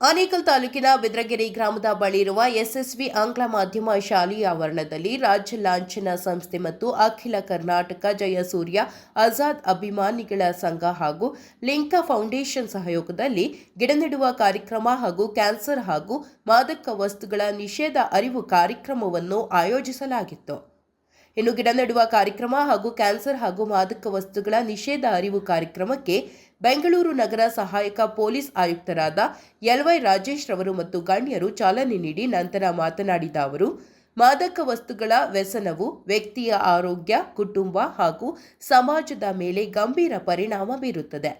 ಆನೇಕಲ್ ತಾಲೂಕಿನ ಬಿದ್ರಗೆರೆ ಗ್ರಾಮದ ಬಳಿ ಇರುವ ಎಸ್ಎಸ್ವಿ ಆಂಗ್ಲ ಮಾಧ್ಯಮ ಶಾಲೆಯ ಆವರಣದಲ್ಲಿ ರಾಜ್ಯ ಲಾಂಛನ ಸಂಸ್ಥೆ ಮತ್ತು ಅಖಿಲ ಕರ್ನಾಟಕ ಜಯಸೂರ್ಯ ಆಜಾದ್ ಅಭಿಮಾನಿಗಳ ಸಂಘ ಹಾಗೂ ಲಿಂಕ ಫೌಂಡೇಶನ್ ಸಹಯೋಗದಲ್ಲಿ ಗಿಡ ನೆಡುವ ಕಾರ್ಯಕ್ರಮ ಹಾಗೂ ಕ್ಯಾನ್ಸರ್ ಹಾಗೂ ಮಾದಕ ವಸ್ತುಗಳ ನಿಷೇಧ ಅರಿವು ಕಾರ್ಯಕ್ರಮವನ್ನು ಆಯೋಜಿಸಲಾಗಿತ್ತು. ಇನ್ನು ಗಿಡ ನೆಡುವ ಕಾರ್ಯಕ್ರಮ ಹಾಗೂ ಕ್ಯಾನ್ಸರ್ ಹಾಗೂ ಮಾದಕ ವಸ್ತುಗಳ ನಿಷೇಧ ಅರಿವು ಕಾರ್ಯಕ್ರಮಕ್ಕೆ ಬೆಂಗಳೂರು ನಗರ ಸಹಾಯಕ ಪೊಲೀಸ್ ಆಯುಕ್ತರಾದ ಎಲ್ವೈ ರಾಜೇಶ್ ರವರು ಮತ್ತು ಗಣ್ಯರು ಚಾಲನೆ ನೀಡಿ ನಂತರ ಮಾತನಾಡಿದ ಅವರು, ಮಾದಕ ವಸ್ತುಗಳ ವ್ಯಸನವು ವ್ಯಕ್ತಿಯ ಆರೋಗ್ಯ, ಕುಟುಂಬ ಹಾಗೂ ಸಮಾಜದ ಮೇಲೆ ಗಂಭೀರ ಪರಿಣಾಮ ಬೀರುತ್ತದೆ.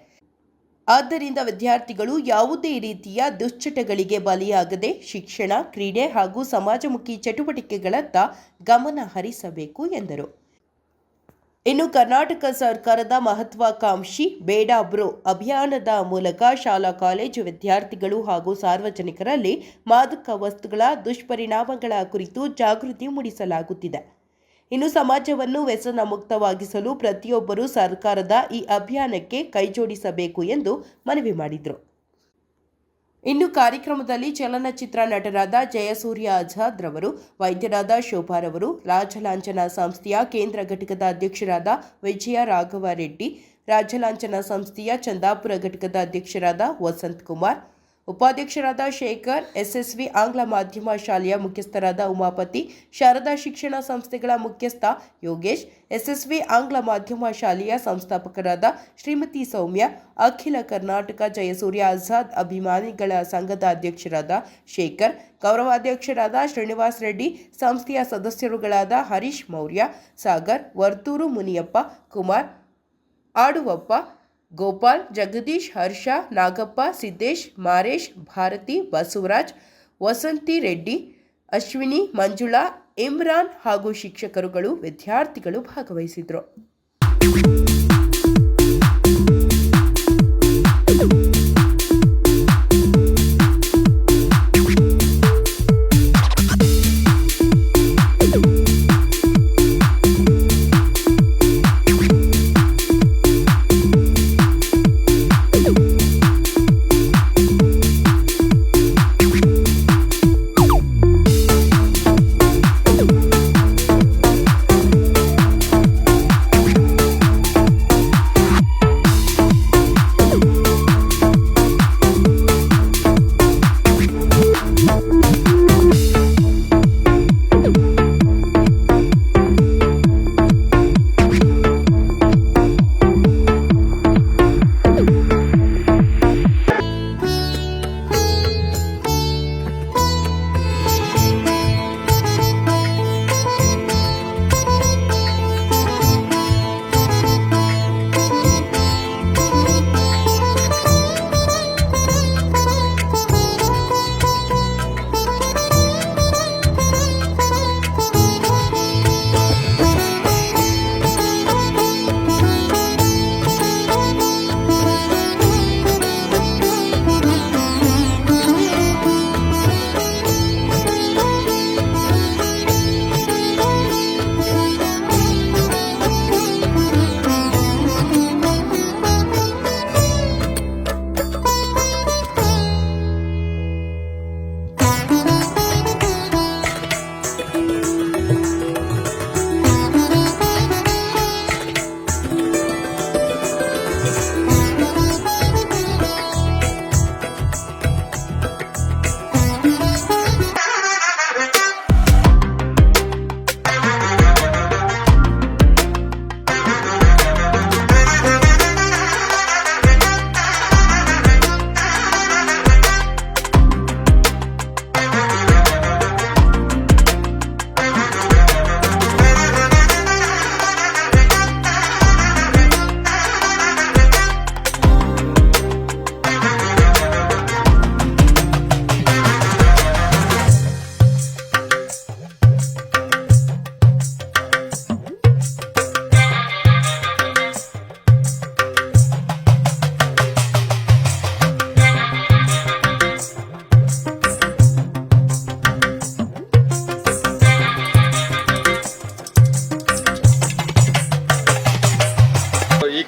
ಆದ್ದರಿಂದ ವಿದ್ಯಾರ್ಥಿಗಳು ಯಾವುದೇ ರೀತಿಯ ದುಶ್ಚಟಗಳಿಗೆ ಬಲಿಯಾಗದೆ ಶಿಕ್ಷಣ, ಕ್ರೀಡೆ ಹಾಗೂ ಸಮಾಜಮುಖಿ ಚಟುವಟಿಕೆಗಳತ್ತ ಗಮನ ಹರಿಸಬೇಕು ಎಂದರು. ಇನ್ನು ಕರ್ನಾಟಕ ಸರ್ಕಾರದ ಮಹತ್ವಾಕಾಂಕ್ಷಿ ಬೇಡ ಬ್ರೋ ಅಭಿಯಾನದ ಮೂಲಕ ಶಾಲಾ ಕಾಲೇಜು ವಿದ್ಯಾರ್ಥಿಗಳು ಹಾಗೂ ಸಾರ್ವಜನಿಕರಲ್ಲಿ ಮಾದಕ ವಸ್ತುಗಳ ದುಷ್ಪರಿಣಾಮಗಳ ಕುರಿತು ಜಾಗೃತಿ ಮೂಡಿಸಲಾಗುತ್ತಿದೆ. ಇನ್ನು ಸಮಾಜವನ್ನು ವ್ಯಸನ ಮುಕ್ತವಾಗಿಸಲು ಪ್ರತಿಯೊಬ್ಬರೂ ಸರ್ಕಾರದ ಈ ಅಭಿಯಾನಕ್ಕೆ ಕೈಜೋಡಿಸಬೇಕು ಎಂದು ಮನವಿ ಮಾಡಿದರು. ಇನ್ನು ಕಾರ್ಯಕ್ರಮದಲ್ಲಿ ಚಲನಚಿತ್ರ ನಟರಾದ ಜಯಸೂರ್ಯ ಆಜಾದ್ ರವರು, ವೈದ್ಯರಾದ ಶೋಭಾರವರು, ರಾಜಲಾಂಛನ ಸಂಸ್ಥೆಯ ಕೇಂದ್ರ ಘಟಕದ ಅಧ್ಯಕ್ಷರಾದ ವಿಜಯ ರಾಘವ ರೆಡ್ಡಿ, ರಾಜಲಾಂಛನ ಸಂಸ್ಥೆಯ ಚಂದಾಪುರ ಘಟಕದ ಅಧ್ಯಕ್ಷರಾದ ವಸಂತ್ ಕುಮಾರ್, ಉಪಾಧ್ಯಕ್ಷರಾದ ಶೇಖರ್, ಎಸ್ಎಸ್ವಿ ಆಂಗ್ಲ ಮಾಧ್ಯಮ ಶಾಲೆಯ ಮುಖ್ಯಸ್ಥರಾದ ಉಮಾಪತಿ, ಶಾರದಾ ಶಿಕ್ಷಣ ಸಂಸ್ಥೆಗಳ ಮುಖ್ಯಸ್ಥ ಯೋಗೇಶ್, ಎಸ್ಎಸ್ವಿ ಆಂಗ್ಲ ಮಾಧ್ಯಮ ಶಾಲೆಯ ಸಂಸ್ಥಾಪಕರಾದ ಶ್ರೀಮತಿ ಸೌಮ್ಯ, ಅಖಿಲ ಕರ್ನಾಟಕ ಜಯಸೂರ್ಯ ಆಜಾದ್ ಅಭಿಮಾನಿಗಳ ಸಂಘದ ಅಧ್ಯಕ್ಷರಾದ ಶೇಖರ್, ಗೌರವಾಧ್ಯಕ್ಷರಾದ ಶ್ರೀನಿವಾಸ್ ರೆಡ್ಡಿ, ಸಂಸ್ಥೆಯ ಸದಸ್ಯರುಗಳಾದ ಹರೀಶ್ ಮೌರ್ಯ, ಸಾಗರ್, ವರ್ತೂರು ಮುನಿಯಪ್ಪ, ಕುಮಾರ್, ಆಡುವಪ್ಪ, ಗೋಪಾಲ್, ಜಗದೀಶ್, ಹರ್ಷ, ನಾಗಪ್ಪ, ಸಿದ್ದೇಶ್, ಮಾರೇಶ್, ಭಾರತಿ, ಬಸವರಾಜ್, ವಸಂತಿ ರೆಡ್ಡಿ, ಅಶ್ವಿನಿ, ಮಂಜುಳಾ, ಇಮ್ರಾನ್ ಹಾಗೂ ಶಿಕ್ಷಕರುಗಳು, ವಿದ್ಯಾರ್ಥಿಗಳು ಭಾಗವಹಿಸಿದರು.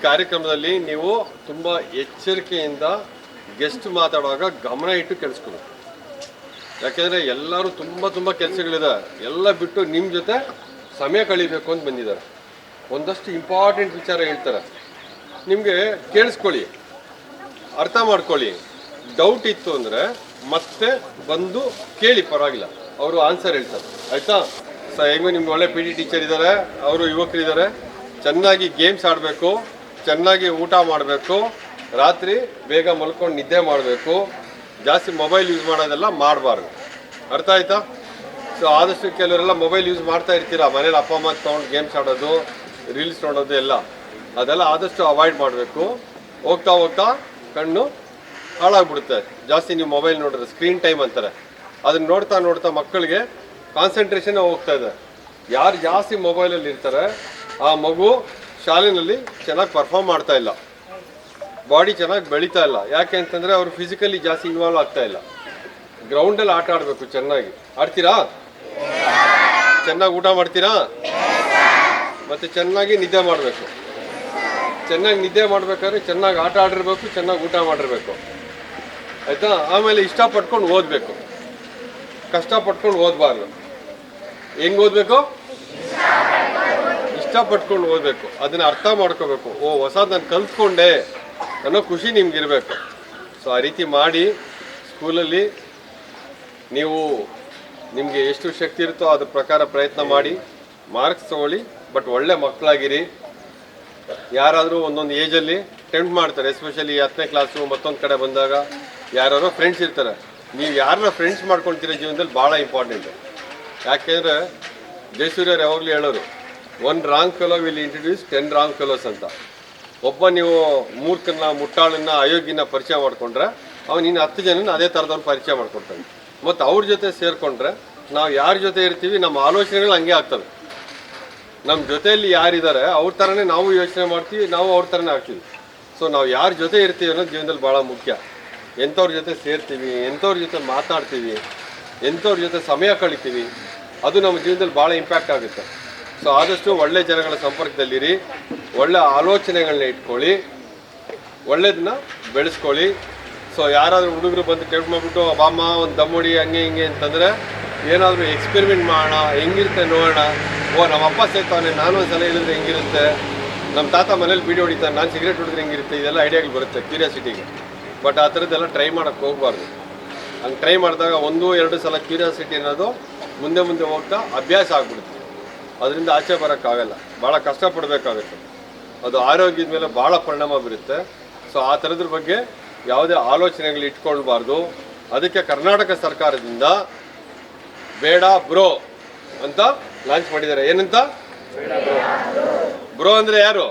ಕಾರ್ಯಕ್ರಮದಲ್ಲಿ ನೀವು ತುಂಬ ಎಚ್ಚರಿಕೆಯಿಂದ ಗೆಸ್ಟ್ ಮಾತಾಡುವಾಗ ಗಮನ ಇಟ್ಟು ಕೇಳಿಸ್ಕೊಬೇಕು. ಯಾಕೆಂದರೆ ಎಲ್ಲರೂ ತುಂಬ ಕೆಲಸಗಳಿದೆ, ಎಲ್ಲ ಬಿಟ್ಟು ನಿಮ್ಮ ಜೊತೆ ಸಮಯ ಕಳಿಬೇಕು ಅಂತ ಬಂದಿದ್ದಾರೆ. ಒಂದಷ್ಟು ಇಂಪಾರ್ಟೆಂಟ್ ವಿಚಾರ ಹೇಳ್ತಾರೆ, ನಿಮಗೆ ಕೇಳಿಸ್ಕೊಳ್ಳಿ, ಅರ್ಥ ಮಾಡ್ಕೊಳ್ಳಿ. ಡೌಟ್ ಇತ್ತು ಅಂದರೆ ಮತ್ತೆ ಬಂದು ಕೇಳಿ, ಪರವಾಗಿಲ್ಲ, ಅವರು ಆನ್ಸರ್ ಹೇಳ್ತಾರೆ. ಆಯಿತಾ? ಹೆಂಗೋ ನಿಮ್ಗೆ ಒಳ್ಳೆ ಪಿ ಟಿ ಟೀಚರ್ ಇದ್ದಾರೆ, ಅವರು ಯುವಕರಿದ್ದಾರೆ. ಚೆನ್ನಾಗಿ ಗೇಮ್ಸ್ ಆಡಬೇಕು, ಚೆನ್ನಾಗಿ ಊಟ ಮಾಡಬೇಕು, ರಾತ್ರಿ ಬೇಗ ಮಲ್ಕೊಂಡು ನಿದ್ದೆ ಮಾಡಬೇಕು, ಜಾಸ್ತಿ ಮೊಬೈಲ್ ಯೂಸ್ ಮಾಡೋದೆಲ್ಲ ಮಾಡಬಾರ್ದು. ಅರ್ಥ ಆಯ್ತಾ? ಸೊ ಆದಷ್ಟು ಕೆಲವರೆಲ್ಲ ಮೊಬೈಲ್ ಯೂಸ್ ಮಾಡ್ತಾ ಇರ್ತೀರ, ಮನೇಲಿ ಅಪ್ಪ ಅಮ್ಮ ತೊಗೊಂಡು ಗೇಮ್ಸ್ ಆಡೋದು, ರೀಲ್ಸ್ ನೋಡೋದು ಎಲ್ಲ, ಅದೆಲ್ಲ ಆದಷ್ಟು ಅವಾಯ್ಡ್ ಮಾಡಬೇಕು. ಹೋಗ್ತಾ ಹೋಗ್ತಾ ಕಣ್ಣು ಹಾಳಾಗ್ಬಿಡುತ್ತೆ ಜಾಸ್ತಿ ನೀವು ಮೊಬೈಲ್ ನೋಡಿದ್ರೆ. ಸ್ಕ್ರೀನ್ ಟೈಮ್ ಅಂತಾರೆ, ಅದನ್ನ ನೋಡ್ತಾ ನೋಡ್ತಾ ಮಕ್ಕಳಿಗೆ ಕಾನ್ಸಂಟ್ರೇಷನ್ ಹೋಗ್ತಾ ಇದೆ. ಯಾರು ಜಾಸ್ತಿ ಮೊಬೈಲಲ್ಲಿ ಇರ್ತಾರೆ ಆ ಮಗು ಶಾಲೆಯಲ್ಲಿ ಚೆನ್ನಾಗಿ ಪರ್ಫಾರ್ಮ್ ಮಾಡ್ತಾ ಇಲ್ಲ, ಬಾಡಿ ಚೆನ್ನಾಗಿ ಬೆಳೀತಾ ಇಲ್ಲ. ಯಾಕೆ ಅಂತಂದರೆ ಅವರು ಫಿಸಿಕಲಿ ಜಾಸ್ತಿ ಇನ್ವಾಲ್ವ್ ಆಗ್ತಾ ಇಲ್ಲ. ಗ್ರೌಂಡಲ್ಲಿ ಆಟ ಆಡಬೇಕು, ಚೆನ್ನಾಗಿ ಆಡ್ತೀರಾ, ಚೆನ್ನಾಗಿ ಊಟ ಮಾಡ್ತೀರಾ, ಮತ್ತು ಚೆನ್ನಾಗಿ ನಿದ್ದೆ ಮಾಡಬೇಕು. ಚೆನ್ನಾಗಿ ನಿದ್ದೆ ಮಾಡಬೇಕಾದ್ರೆ ಚೆನ್ನಾಗಿ ಆಟ ಆಡಿರ್ಬೇಕು, ಚೆನ್ನಾಗಿ ಊಟ ಮಾಡಿರ್ಬೇಕು. ಆಯಿತಾ? ಆಮೇಲೆ ಇಷ್ಟಪಟ್ಕೊಂಡು ಓದಬೇಕು, ಕಷ್ಟಪಟ್ಕೊಂಡು ಓದಬಾರ್ದು. ಹೆಂಗೆ ಓದಬೇಕು? ಇಷ್ಟಪಟ್ಕೊಂಡು ಓದಬೇಕು. ಅದನ್ನು ಅರ್ಥ ಮಾಡ್ಕೋಬೇಕು. ಹೊಸದು ನಾನು ಕಲ್ತ್ಕೊಂಡೆ ಅನ್ನೋ ಖುಷಿ ನಿಮ್ಗಿರಬೇಕು. ಸೊ ಆ ರೀತಿ ಮಾಡಿ ಸ್ಕೂಲಲ್ಲಿ ನೀವು ನಿಮಗೆ ಎಷ್ಟು ಶಕ್ತಿ ಇರುತ್ತೋ ಅದ್ರ ಪ್ರಕಾರ ಪ್ರಯತ್ನ ಮಾಡಿ ಮಾರ್ಕ್ಸ್ ತೊಗೊಳ್ಳಿ. ಬಟ್ ಒಳ್ಳೆ ಮಕ್ಕಳಾಗಿರಿ. ಯಾರಾದರೂ ಒಂದೊಂದು ಏಜಲ್ಲಿ ಟೆಂಪ್ಟ್ ಮಾಡ್ತಾರೆ, ಎಸ್ಪೆಷಲಿ 10ನೇ ಕ್ಲಾಸು ಮತ್ತೊಂದು ಕಡೆ ಬಂದಾಗ ಯಾರೋ ಫ್ರೆಂಡ್ಸ್ ಇರ್ತಾರೆ. ನೀವು ಯಾರನ್ನ ಫ್ರೆಂಡ್ಸ್ ಮಾಡ್ಕೊಳ್ತೀರ ಜೀವನದಲ್ಲಿ ಭಾಳ ಇಂಪಾರ್ಟೆಂಟು. ಯಾಕೆಂದರೆ ಜಯಸೂರ್ಯರು ಯಾವಾಗಲೂ ಹೇಳೋರು, 1 wrong fellow will introduce 10 wrong fellows ಅಂತ. ಒಬ್ಬ ನೀವು ಮೂರ್ಖನ, ಮುಟ್ಟಾಳನ್ನ, ಅಯೋಗ್ಯನ ಪರಿಚಯ ಮಾಡಿಕೊಂಡ್ರೆ ಅವನು ಇನ್ನು 10 ಜನನ ಅದೇ ಥರದವ್ರು ಪರಿಚಯ ಮಾಡ್ಕೊಳ್ತಾನೆ. ಮತ್ತು ಅವ್ರ ಜೊತೆ ಸೇರಿಕೊಂಡ್ರೆ ನಾವು ಯಾರ ಜೊತೆ ಇರ್ತೀವಿ ನಮ್ಮ ಆಲೋಚನೆಗಳು ಹಂಗೆ ಆಗ್ತವೆ. ನಮ್ಮ ಜೊತೆಯಲ್ಲಿ ಯಾರಿದ್ದಾರೆ ಅವ್ರ ಥರನೇ ನಾವು ಯೋಚನೆ ಮಾಡ್ತೀವಿ, ನಾವು ಅವ್ರ ಥರನೇ ಆಗ್ತೀವಿ. ಸೊ ನಾವು ಯಾರ ಜೊತೆ ಇರ್ತೀವಿ ಅನ್ನೋದು ಜೀವನದಲ್ಲಿ ಭಾಳ ಮುಖ್ಯ. ಎಂಥವ್ರ ಜೊತೆ ಸೇರ್ತೀವಿ, ಎಂಥವ್ರ ಜೊತೆ ಮಾತಾಡ್ತೀವಿ, ಎಂಥವ್ರ ಜೊತೆ ಸಮಯ ಕಳಿತೀವಿ, ಅದು ನಮ್ಮ ಜೀವನದಲ್ಲಿ ಭಾಳ ಇಂಪ್ಯಾಕ್ಟ್ ಆಗುತ್ತೆ. ಸೊ ಆದಷ್ಟು ಒಳ್ಳೆ ಜನಗಳ ಸಂಪರ್ಕದಲ್ಲಿರಿ, ಒಳ್ಳೆ ಆಲೋಚನೆಗಳನ್ನ ಇಟ್ಕೊಳ್ಳಿ, ಒಳ್ಳೇದನ್ನ ಬೆಳೆಸ್ಕೊಳ್ಳಿ. ಸೊ ಯಾರಾದರೂ ಹುಡುಗರು ಬಂದು ಟೆಂಪ್ಟ್ ಮಾಡಿಬಿಟ್ಟು ಬಾಮ್ಮ ಒಂದು ದಮ್ಮೊಡಿ ಹಂಗೆ ಹಿಂಗೆ ಅಂತಂದರೆ ಏನಾದರೂ ಎಕ್ಸ್ಪೆರಿಮೆಂಟ್ ಮಾಡೋಣ, ಹೆಂಗಿರುತ್ತೆ ನೋಡೋಣ. ನಮ್ಮಪ್ಪ ಸೇರ್ತಾನೆ, ನಾನು ಒಂದು ಸಲ ಹೇಳಿದ್ರೆ ಹೆಂಗಿರುತ್ತೆ, ನಮ್ಮ ತಾತ ಮನೇಲಿ ಬೀಡಿ ಹೊಡಿತಾನೆ, ನಾನು ಸಿಗರೇಟ್ ಹೊಡಿದ್ರೆ ಹೆಂಗಿರುತ್ತೆ, ಇದೆಲ್ಲ ಐಡಿಯಾಗಳು ಬರುತ್ತೆ ಕ್ಯೂರಿಯಾಸಿಟಿಗೆ. ಬಟ್ ಆ ಥರದ್ದೆಲ್ಲ ಟ್ರೈ ಮಾಡೋಕ್ಕೆ ಹೋಗಬಾರ್ದು. ಹಂಗೆ ಟ್ರೈ ಮಾಡಿದಾಗ 1-2 ಸಲ ಕ್ಯೂರಿಯಾಸಿಟಿ ಅನ್ನೋದು ಮುಂದೆ ಮುಂದೆ ಹೋಗ್ತಾ ಅಭ್ಯಾಸ ಆಗ್ಬಿಡುತ್ತೆ. ಅದರಿಂದ ಆಚೆ ಬರೋಕ್ಕಾಗಲ್ಲ, ಭಾಳ ಕಷ್ಟಪಡಬೇಕಾಗುತ್ತೆ. ಅದು ಆರೋಗ್ಯದ ಮೇಲೆ ಭಾಳ ಪರಿಣಾಮ ಬೀರುತ್ತೆ. ಸೊ ಆ ಥರದ್ರ ಬಗ್ಗೆ ಯಾವುದೇ ಆಲೋಚನೆಗಳು ಇಟ್ಕೊಳ್ಬಾರ್ದು. ಅದಕ್ಕೆ ಕರ್ನಾಟಕ ಸರ್ಕಾರದಿಂದ ಬೇಡ ಬ್ರೋ ಅಂತ ಲಾಂಚ್ ಮಾಡಿದ್ದಾರೆ. ಏನಂತ? ಬ್ರೋ ಅಂದರೆ ಯಾರು?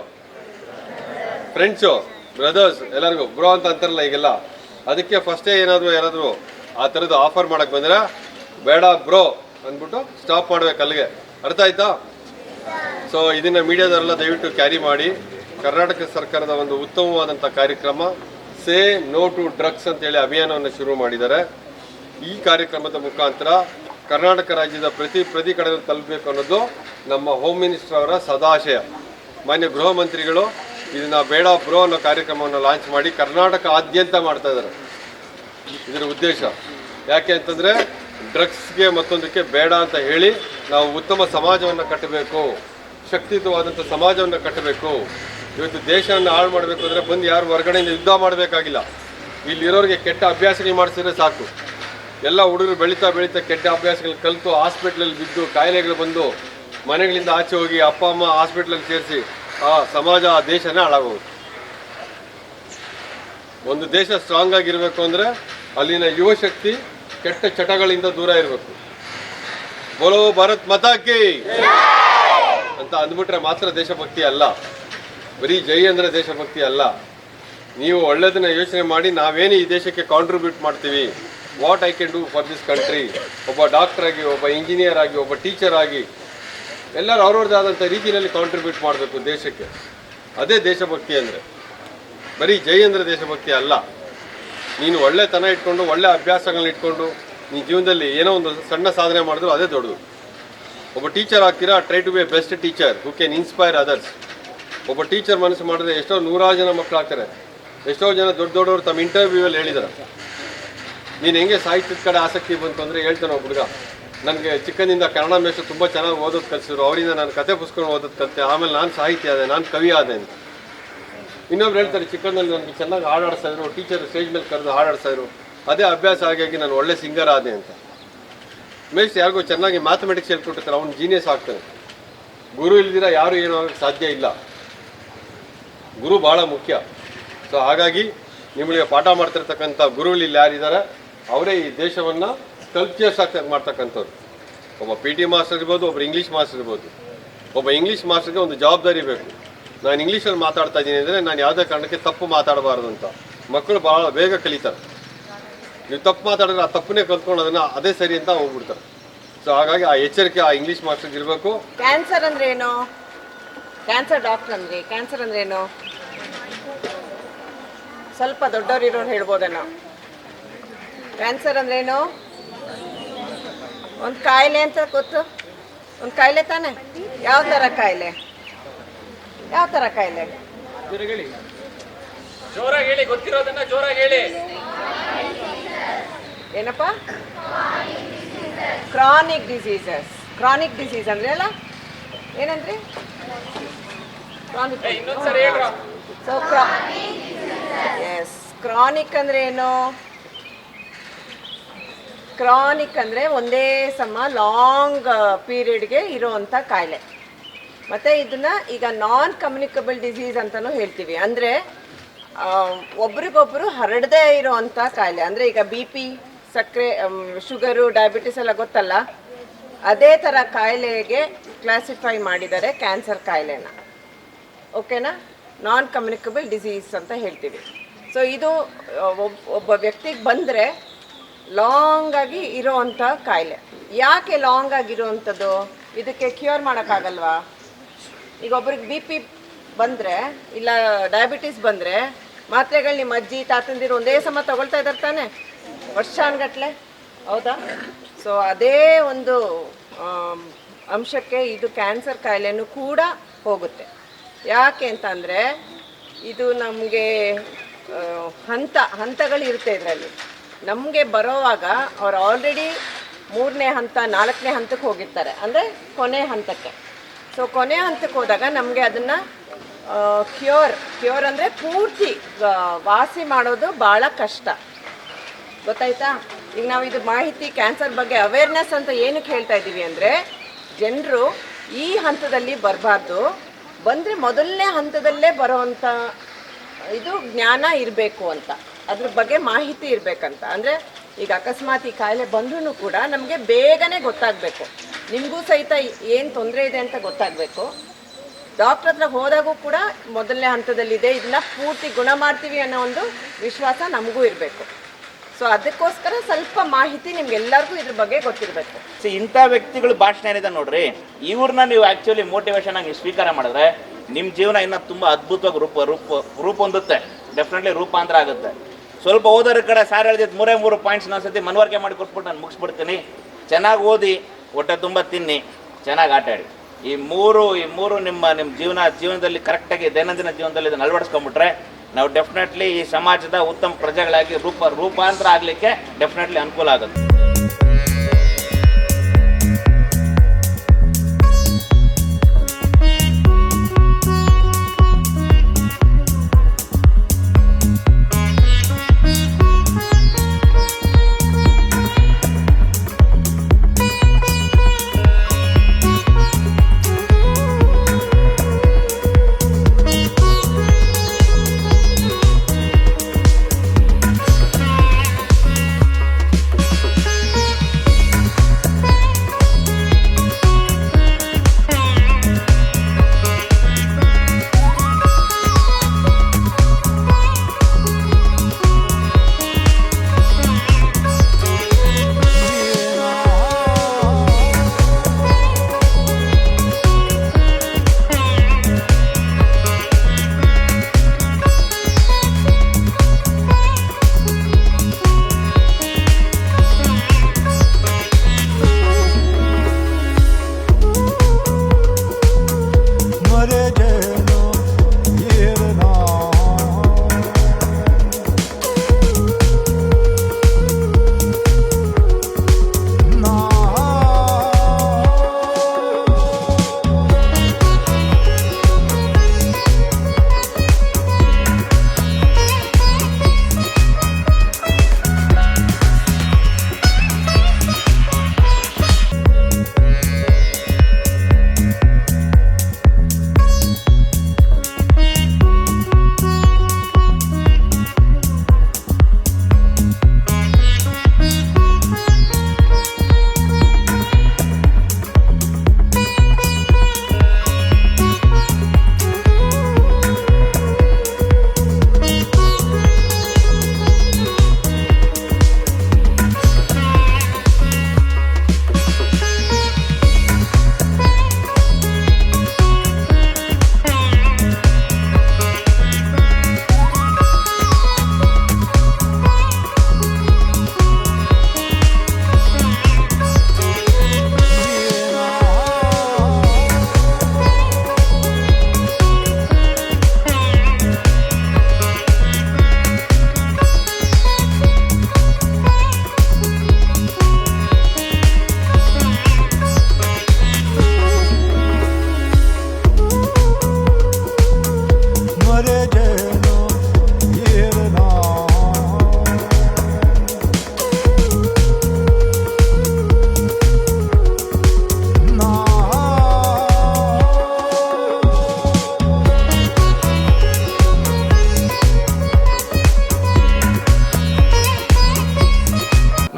ಫ್ರೆಂಡ್ಸು, ಬ್ರದರ್ಸ್, ಎಲ್ಲರಿಗೂ ಬ್ರೋ ಅಂತ ಅಂತಾರಲ್ಲ ಈಗೆಲ್ಲ. ಅದಕ್ಕೆ ಫಸ್ಟೇ ಯಾರಾದರೂ ಆ ಥರದ್ದು ಆಫರ್ ಮಾಡೋಕ್ಕೆ ಬಂದರೆ ಬೇಡ ಬ್ರೋ ಅಂದ್ಬಿಟ್ಟು ಸ್ಟಾಪ್ ಮಾಡ್ಬೇಕು ಅಲ್ಲಿಗೆ. ಅರ್ಥ ಆಯ್ತಾ? ಸೊ ಇದನ್ನು ಮೀಡಿಯಾದವರೆಲ್ಲ ದಯವಿಟ್ಟು ಕ್ಯಾರಿ ಮಾಡಿ. ಕರ್ನಾಟಕ ಸರ್ಕಾರದ ಒಂದು ಉತ್ತಮವಾದಂಥ ಕಾರ್ಯಕ್ರಮ ಸೇ ನೋ ಟು ಡ್ರಗ್ಸ್ ಅಂತೇಳಿ ಅಭಿಯಾನವನ್ನು ಶುರು ಮಾಡಿದ್ದಾರೆ. ಈ ಕಾರ್ಯಕ್ರಮದ ಮುಖಾಂತರ ಕರ್ನಾಟಕ ರಾಜ್ಯದ ಪ್ರತಿ ಕಡೆ ತಲುಪಬೇಕು ಅನ್ನೋದು ನಮ್ಮ ಹೋಮ್ ಮಿನಿಸ್ಟರ್ ಅವರ ಸದಾಶಯ. ಮಾನ್ಯ ಗೃಹ ಮಂತ್ರಿಗಳು ಇದನ್ನು ಬೇಡ ಬ್ರೋ ಅನ್ನೋ ಕಾರ್ಯಕ್ರಮವನ್ನು ಲಾಂಚ್ ಮಾಡಿ ಕರ್ನಾಟಕ ಆದ್ಯಂತ ಮಾಡ್ತಾ ಇದ್ದಾರೆ. ಇದರ ಉದ್ದೇಶ ಯಾಕೆ ಅಂತಂದರೆ ಡ್ರಗ್ಸ್ಗೆ ಮತ್ತೊಂದಕ್ಕೆ ಬೇಡ ಅಂತ ಹೇಳಿ ನಾವು ಉತ್ತಮ ಸಮಾಜವನ್ನು ಕಟ್ಟಬೇಕು, ಶಕ್ತಿಯುತವಾದಂಥ ಸಮಾಜವನ್ನು ಕಟ್ಟಬೇಕು. ಇವತ್ತು ದೇಶವನ್ನು ಹಾಳು ಮಾಡಬೇಕು ಅಂದರೆ ಬಂದು ಯಾರು ಹೊರಗಡೆಯಿಂದ ಯುದ್ಧ ಮಾಡಬೇಕಾಗಿಲ್ಲ. ಇಲ್ಲಿರೋರಿಗೆ ಕೆಟ್ಟ ಅಭ್ಯಾಸಗಳು ಮಾಡಿಸಿದ್ರೆ ಸಾಕು. ಎಲ್ಲ ಹುಡುಗರು ಬೆಳೀತಾ ಕೆಟ್ಟ ಅಭ್ಯಾಸಗಳು ಕಲಿತು ಹಾಸ್ಪಿಟ್ಲಲ್ಲಿ ಬಿದ್ದು ಕಾಯಿಲೆಗಳು ಬಂದು ಮನೆಗಳಿಂದ ಆಚೆ ಹೋಗಿ ಅಪ್ಪ ಅಮ್ಮ ಹಾಸ್ಪಿಟ್ಲಲ್ಲಿ ಸೇರಿಸಿ ಆ ಸಮಾಜ, ಆ ದೇಶನೇ ಹಾಳಾಗೋಗುತ್ತೆ. ಒಂದು ದೇಶ ಸ್ಟ್ರಾಂಗ್ ಆಗಿರಬೇಕು ಅಂದರೆ ಅಲ್ಲಿನ ಯುವ ಶಕ್ತಿ ಕೆಟ್ಟ ಚಟಗಳಿಂದ ದೂರ ಇರಬೇಕು. ಬೋಲೋ ಭಾರತ್ ಮಾತಾ ಕಿ ಅಂತ ಅಂದ್ಬಿಟ್ರೆ ಮಾತ್ರ ದೇಶಭಕ್ತಿ ಅಲ್ಲ. ಬರೀ ಜೈ ಅಂದರೆ ದೇಶಭಕ್ತಿ ಅಲ್ಲ. ನೀವು ಒಳ್ಳೆಯದನ್ನ ಯೋಚನೆ ಮಾಡಿ ನಾವೇನು ಈ ದೇಶಕ್ಕೆ ಕಾಂಟ್ರಿಬ್ಯೂಟ್ ಮಾಡ್ತೀವಿ, what I can do for this country. ಒಬ್ಬ ಡಾಕ್ಟರ್ ಆಗಿ, ಒಬ್ಬ ಇಂಜಿನಿಯರ್ ಆಗಿ, ಒಬ್ಬ ಟೀಚರ್ ಆಗಿ ಎಲ್ಲರೂ ಅವ್ರವ್ರದ್ದಾದಂಥ ರೀತಿಯಲ್ಲಿ ಕಾಂಟ್ರಿಬ್ಯೂಟ್ ಮಾಡಬೇಕು ದೇಶಕ್ಕೆ. ಅದೇ ದೇಶಭಕ್ತಿ ಅಂದರೆ. ಬರೀ ಜೈ ಅಂದರೆ ದೇಶಭಕ್ತಿ ಅಲ್ಲ. ನೀನು ಒಳ್ಳೆತನ ಇಟ್ಕೊಂಡು, ಒಳ್ಳೆ ಅಭ್ಯಾಸಗಳನ್ನ ಇಟ್ಕೊಂಡು ನೀನು ಜೀವನದಲ್ಲಿ ಏನೋ ಒಂದು ಸಣ್ಣ ಸಾಧನೆ ಮಾಡಿದ್ರು ಅದೇ ದೊಡ್ಡದು. ಒಬ್ಬ ಟೀಚರ್ ಆಗ್ತೀರಾ, try to be a best teacher who can inspire others. ಒಬ್ಬ ಟೀಚರ್ ಮನಸ್ಸು ಮಾಡಿದ್ರೆ ಎಷ್ಟೋ 100 ಜನ ಮಕ್ಕಳಾಗ್ತಾರೆ. ಎಷ್ಟೋ ಜನ ದೊಡ್ಡ ದೊಡ್ಡವರು ತಮ್ಮ ಇಂಟರ್ವ್ಯೂವಲ್ಲಿ ಹೇಳಿದ್ದಾರೆ, ನೀನು ಹೆಂಗೆ ಸಾಹಿತ್ಯದ ಕಡೆ ಆಸಕ್ತಿ ಬಂತು ಅಂದರೆ ಹೇಳ್ತಾನೆ ಒಬ್ಬ ಹುಡುಗ, ನನಗೆ ಚಿಕ್ಕನಿಂದ ಕನ್ನಡ ಮೇಷ್ಟ್ರು ತುಂಬ ಚೆನ್ನಾಗಿ ಓದೋದು ಕಲಿಸಿದ್ರು, ಅವರಿಂದ ನಾನು ಕತೆ ಪುಸ್ತಕ ಓದೋದು ಕಲಿತೆ, ಆಮೇಲೆ ನಾನು ಸಾಹಿತ್ಯ ಆದೆ, ನಾನು ಕವಿ ಆದೆ ಅಂತ. ಇನ್ನೊಬ್ರು ಹೇಳ್ತಾರೆ, ಚಿಕ್ಕನಲ್ಲಿ ನನಗೆ ಚೆನ್ನಾಗಿ ಹಾಡಾಡ್ತಾಯಿದ್ರು, ಟೀಚರ್ ಸ್ಟೇಜ್ ಮೇಲೆ ಕರೆದು ಹಾಡಾಡ್ತಾಯಿದ್ರು, ಅದೇ ಅಭ್ಯಾಸ ಆಗಿ ನಾನು ಒಳ್ಳೆ ಸಿಂಗರ್ ಆದೆ ಅಂತ. ಮೇಷ್ಟ್ರು ಯಾರಿಗೂ ಚೆನ್ನಾಗಿ ಮ್ಯಾಥಮೆಟಿಕ್ಸ್ ಹೇಳ್ಕೊಟ್ಟಿರ್ತಾರೆ, ಅವ್ನು ಜೀನಿಯಸ್ ಆಗ್ತಾನೆ. ಗುರು ಇಲ್ದಿರ ಯಾರು ಏನೋ ಆಗೋಕ್ಕೆ ಸಾಧ್ಯ ಇಲ್ಲ, ಗುರು ಭಾಳ ಮುಖ್ಯ. ಸೊ ಹಾಗಾಗಿ ನಿಮಗೆ ಪಾಠ ಮಾಡ್ತಿರ್ತಕ್ಕಂಥ ಗುರುಗಳು ಇಲ್ಲಿ ಯಾರಿದ್ದಾರೆ ಅವರೇ ಈ ದೇಶವನ್ನು ಕಲ್ಚರ್ಸ್ ಮಾಡ್ತಕ್ಕಂಥವ್ರು. ಒಬ್ಬ ಪಿ ಟಿ ಮಾಸ್ಟರ್ ಇರ್ಬೋದು, ಒಬ್ಬರು ಇಂಗ್ಲೀಷ್ ಮಾಸ್ಟರ್ ಇರ್ಬೋದು. ಒಬ್ಬ ಇಂಗ್ಲೀಷ್ ಮಾಸ್ಟರ್ಗೆ ಒಂದು ಜವಾಬ್ದಾರಿ ಬೇಕು, ನಾನು ಇಂಗ್ಲೀಷಲ್ಲಿ ಮಾತಾಡ್ತಾ ಇದ್ದೀನಿ ಅಂದರೆ ನಾನು ಯಾವುದೇ ಕಾರಣಕ್ಕೆ ತಪ್ಪು ಮಾತಾಡಬಾರ್ದು ಅಂತ. ಮಕ್ಕಳು ಭಾಳ ಬೇಗ ಕಲಿತಾರೆ. ನೀವು ತಪ್ಪು ಮಾತಾಡಿದ್ರೆ ಆ ತಪ್ಪನ್ನೇ ಕಲ್ತ್ಕೊಂಡು ಅದನ್ನು ಅದೇ ಸರಿ ಅಂತ ಹೋಗ್ಬಿಡ್ತಾರೆ. ಸೊ ಹಾಗಾಗಿ ಆ ಎಚ್ಚರಿಕೆ ಆ ಇಂಗ್ಲೀಷ್ ಮಾಸ್ಟರ್ಗೆ ಇರಬೇಕು. ಕ್ಯಾನ್ಸರ್ ಅಂದ್ರೆ ಏನು? ಕ್ಯಾನ್ಸರ್ ಡಾಕ್ಟರ್ ಅಂದ್ರೆ ಕ್ಯಾನ್ಸರ್ ಅಂದ್ರೆ ಏನು? ಸ್ವಲ್ಪ ದೊಡ್ಡವರಿರೋರು ಹೇಳ್ಬೋದೇನೋ. ಕ್ಯಾನ್ಸರ್ ಅಂದ್ರೆ ಏನು? ಒಂದು ಕಾಯಿಲೆ ಅಂತ ಗೊತ್ತು, ಒಂದು ಕಾಯಿಲೆ ತಾನೆ. ಯಾವ ಥರ ಕಾಯಿಲೆ? ಯಾವ ಥರ ಕಾಯಿಲೆ? ಜೋರಾಗಿ ಹೇಳಿ, ಗೊತ್ತಿರೋದನ್ನ ಜೋರಾಗಿ ಹೇಳಿ. ಏನಪ್ಪ? Chronic diseases. ಕ್ರಾನಿಕ್ ಡಿಸೀಸ್ ಅಂದ್ರೆ ಅಲ್ಲ, ಏನಂದ್ರಿ? ಕ್ರಾನಿಕ್. ಇನ್ನೊಂದ್ಸರಿ ಹೇಳ್ರ. ಸೊ ಎಸ್, ಕ್ರಾನಿಕ್ ಅಂದ್ರೆ ಏನು? ಕ್ರಾನಿಕ್ ಅಂದರೆ ಒಂದೇ ಸಮ ಲಾಂಗ್ ಪೀರಿಯಡ್ಗೆ ಇರೋವಂಥ ಕಾಯಿಲೆ. ಮತ್ತು ಇದನ್ನು ಈಗ ನಾನ್ ಕಮ್ಯುನಿಕಬಲ್ ಡಿಸೀಸ್ ಅಂತಲೂ ಹೇಳ್ತೀವಿ. ಅಂದರೆ ಒಬ್ರಿಗೊಬ್ಬರು ಹರಡದೇ ಇರೋವಂಥ ಕಾಯಿಲೆ. ಅಂದರೆ ಈಗ ಬಿ ಪಿ, ಸಕ್ಕರೆ, ಶುಗರು, ಡಯಾಬಿಟಿಸ್ ಎಲ್ಲ ಗೊತ್ತಲ್ಲ, ಅದೇ ಥರ ಕಾಯಿಲೆಗೆ ಕ್ಲಾಸಿಫೈ ಮಾಡಿದ್ದಾರೆ ಕ್ಯಾನ್ಸರ್ ಕಾಯಿಲೆನ. ಓಕೆನಾ? ನಾನ್ ಕಮ್ಯುನಿಕಬಲ್ ಡಿಸೀಸ್ ಅಂತ ಹೇಳ್ತೀವಿ. ಸೊ ಇದು ಒಬ್ಬ ವ್ಯಕ್ತಿಗೆ ಬಂದರೆ ಲಾಂಗ್ ಆಗಿ ಇರೋವಂಥ ಕಾಯಿಲೆ. ಯಾಕೆ ಲಾಂಗ್ ಆಗಿರೋವಂಥದ್ದು? ಇದಕ್ಕೆ ಕ್ಯೂರ್ ಮಾಡೋಕ್ಕಾಗಲ್ವಾ? ಈಗ ಒಬ್ರಿಗೆ ಬಿ ಪಿ ಬಂದರೆ, ಇಲ್ಲ ಡಯಾಬಿಟಿಸ್ ಬಂದರೆ, ಮಾತ್ರೆಗಳು ನಿಮ್ಮ ಅಜ್ಜಿ ತಾತಂದಿರು ಒಂದೇ ಸಮ ತಗೊಳ್ತಾ ಇದ್ದಾರೆ ತಾನೆ, ವರ್ಷಾನ್ಗಟ್ಲೆ, ಹೌದಾ? ಸೊ ಅದೇ ಒಂದು ಅಂಶಕ್ಕೆ ಇದು ಕ್ಯಾನ್ಸರ್ ಕಾಯಿಲೆನೂ ಕೂಡ ಹೋಗುತ್ತೆ. ಯಾಕೆ ಅಂತಂದರೆ ಇದು ನಮಗೆ ಹಂತಗಳಿರುತ್ತೆ ಇದರಲ್ಲಿ. ನಮಗೆ ಬರೋವಾಗ ಅವ್ರು ಆಲ್ರೆಡಿ 3ನೇ ಹಂತ 4ನೇ ಹಂತಕ್ಕೆ ಹೋಗಿರ್ತಾರೆ, ಅಂದರೆ ಕೊನೆ ಹಂತಕ್ಕೆ. ಸೊ ಕೊನೆ ಹಂತಕ್ಕೆ ಹೋದಾಗ ನಮಗೆ ಅದನ್ನು ಕ್ಯೂರ್ ಅಂದರೆ ಪೂರ್ತಿ ವಾಸಿ ಮಾಡೋದು ಭಾಳ ಕಷ್ಟ. ಗೊತ್ತಾಯ್ತಾ? ಈಗ ನಾವು ಇದು ಮಾಹಿತಿ ಕ್ಯಾನ್ಸರ್ ಬಗ್ಗೆ ಅವೇರ್ನೆಸ್ ಅಂತ ಏನಕ್ಕೆ ಹೇಳ್ತಾ ಇದ್ದೀವಿ ಅಂದರೆ, ಜನರು ಈ ಹಂತದಲ್ಲಿ ಬರಬಾರ್ದು, ಬಂದರೆ ಮೊದಲನೇ ಹಂತದಲ್ಲೇ ಬರೋವಂಥ ಇದು ಜ್ಞಾನ ಇರಬೇಕು ಅಂತ, ಅದ್ರ ಬಗ್ಗೆ ಮಾಹಿತಿ ಇರಬೇಕಂತ. ಅಂದರೆ ಈಗ ಅಕಸ್ಮಾತ್ ಈ ಕಾಯಿಲೆ ಬಂದ್ರೂ ಕೂಡ ನಮಗೆ ಬೇಗನೆ ಗೊತ್ತಾಗಬೇಕು, ನಿಮಗೂ ಸಹಿತ ಏನು ತೊಂದರೆ ಇದೆ ಅಂತ ಗೊತ್ತಾಗಬೇಕು. ಡಾಕ್ಟ್ರ್ ಹತ್ರ ಹೋದಾಗೂ ಕೂಡ ಮೊದಲನೇ ಹಂತದಲ್ಲಿದೆ, ಇದನ್ನ ಪೂರ್ತಿ ಗುಣ ಮಾಡ್ತೀವಿ ಅನ್ನೋ ಒಂದು ವಿಶ್ವಾಸ ನಮಗೂ ಇರಬೇಕು. ಸೊ ಅದಕ್ಕೋಸ್ಕರ ಸ್ವಲ್ಪ ಮಾಹಿತಿ ನಿಮ್ಗೆಲ್ಲರಿಗೂ ಇದ್ರ ಬಗ್ಗೆ ಗೊತ್ತಿರಬೇಕು. ಸೊ ಇಂಥ ವ್ಯಕ್ತಿಗಳು ಭಾಷಣ ಏನಿದೆ ನೋಡ್ರಿ, ಇವ್ರನ್ನ ನೀವು ಆ್ಯಕ್ಚುಲಿ ಮೋಟಿವೇಶನ್ ಆಗಿ ಸ್ವೀಕಾರ ಮಾಡಿದ್ರೆ ನಿಮ್ಮ ಜೀವನ ಇನ್ನೂ ತುಂಬ ಅದ್ಭುತವಾಗಿ ರೂಪ ಹೊಂದುತ್ತೆ. ಡೆಫಿನೆಟ್ಲಿ ರೂಪಾಂತರ ಆಗುತ್ತೆ. ಸ್ವಲ್ಪ ಓದೋರ ಕಡೆ ಸಾರ್ ಹೇಳಿದ 3 ಪಾಯಿಂಟ್ಸ್ ನಾನು ಸತಿ ಮನವರಿಕೆ ಮಾಡಿ ಕೊಟ್ಬಿಟ್ಟು ನಾನು ಮುಗಿಸ್ಬಿಡ್ತೀನಿ. ಚೆನ್ನಾಗಿ ಓದಿ, ಹೊಟ್ಟೆ ತುಂಬ ತಿನ್ನಿ, ಚೆನ್ನಾಗಿ ಆಟ ಆಡಿ. ಈ ಮೂರು ನಿಮ್ಮ ಜೀವನದಲ್ಲಿ ಕರೆಕ್ಟಾಗಿ ದೈನಂದಿನ ಜೀವನದಲ್ಲಿ ಇದನ್ನು ಅಳವಡಿಸ್ಕೊಂಡ್ಬಿಟ್ರೆ ನಾವು ಡೆಫಿನೆಟ್ಲಿ ಈ ಸಮಾಜದ ಉತ್ತಮ ಪ್ರಜೆಗಳಾಗಿ ರೂಪಾಂತರ ಆಗಲಿಕ್ಕೆ ಡೆಫಿನೆಟ್ಲಿ ಅನುಕೂಲ ಆಗುತ್ತೆ.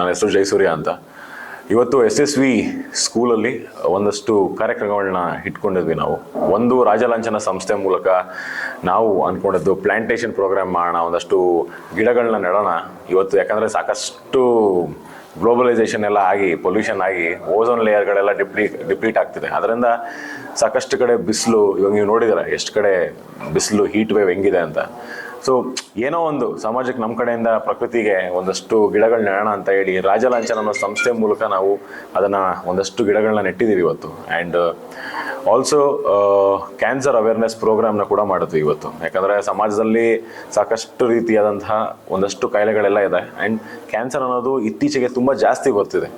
ನನ್ನ ಹೆಸರು ಜಯಸೂರ್ಯ ಅಂತ. ಇವತ್ತು SSV ಸ್ಕೂಲಲ್ಲಿ ಒಂದಷ್ಟು ಕಾರ್ಯಕ್ರಮಗಳನ್ನ ಇಟ್ಕೊಂಡಿದ್ವಿ ನಾವು. ಒಂದು ರಾಜಲಾಂಛನ ಸಂಸ್ಥೆ ಮೂಲಕ ನಾವು ಅಂದ್ಕೊಂಡಿದ್ದು ಪ್ಲ್ಯಾಂಟೇಷನ್ ಪ್ರೋಗ್ರಾಮ್ ಮಾಡೋಣ, ಒಂದಷ್ಟು ಗಿಡಗಳನ್ನ ನೆಡೋಣ ಇವತ್ತು. ಯಾಕಂದರೆ ಸಾಕಷ್ಟು ಗ್ಲೋಬಲೈಸೇಷನ್ ಎಲ್ಲ ಆಗಿ ಪೊಲ್ಯೂಷನ್ ಆಗಿ ಓಝೋನ್ ಲೇಯರ್ಗಳೆಲ್ಲ ಡಿಪ್ಲೀಟ್ ಆಗ್ತಿದೆ. ಅದರಿಂದ ಸಾಕಷ್ಟು ಕಡೆ ಬಿಸಿಲು, ಇವಾಗ ನೀವು ನೋಡಿದ್ದೀರ ಎಷ್ಟು ಕಡೆ ಬಿಸಿಲು, ಹೀಟ್ ವೇವ್ ಹೆಂಗಿದೆ ಅಂತ. ಸೊ ಏನೋ ಒಂದು ಸಮಾಜಕ್ಕೆ ನಮ್ಮ ಕಡೆಯಿಂದ ಪ್ರಕೃತಿಗೆ ಒಂದಷ್ಟು ಗಿಡಗಳನ್ನ ನೆಡೋಣ ಅಂತ ಹೇಳಿ ರಾಜಲಾಂಛನ ಅನ್ನೋ ಸಂಸ್ಥೆ ಮೂಲಕ ನಾವು ಅದನ್ನು ಒಂದಷ್ಟು ಗಿಡಗಳನ್ನ ನೆಟ್ಟಿದ್ದೀವಿ ಇವತ್ತು. ಆ್ಯಂಡ್ ಆಲ್ಸೋ ಕ್ಯಾನ್ಸರ್ ಅವೇರ್ನೆಸ್ ಪ್ರೋಗ್ರಾಮ್ನ ಕೂಡ ಮಾಡಿದ್ವಿ ಇವತ್ತು. ಯಾಕಂದರೆ ಸಮಾಜದಲ್ಲಿ ಸಾಕಷ್ಟು ರೀತಿಯಾದಂತಹ ಒಂದಷ್ಟು ಕಾಯಿಲೆಗಳೆಲ್ಲ ಇದೆ. ಆ್ಯಂಡ್ ಕ್ಯಾನ್ಸರ್ ಅನ್ನೋದು ಇತ್ತೀಚೆಗೆ ತುಂಬ ಜಾಸ್ತಿ ಬರ್ತಿದೆ.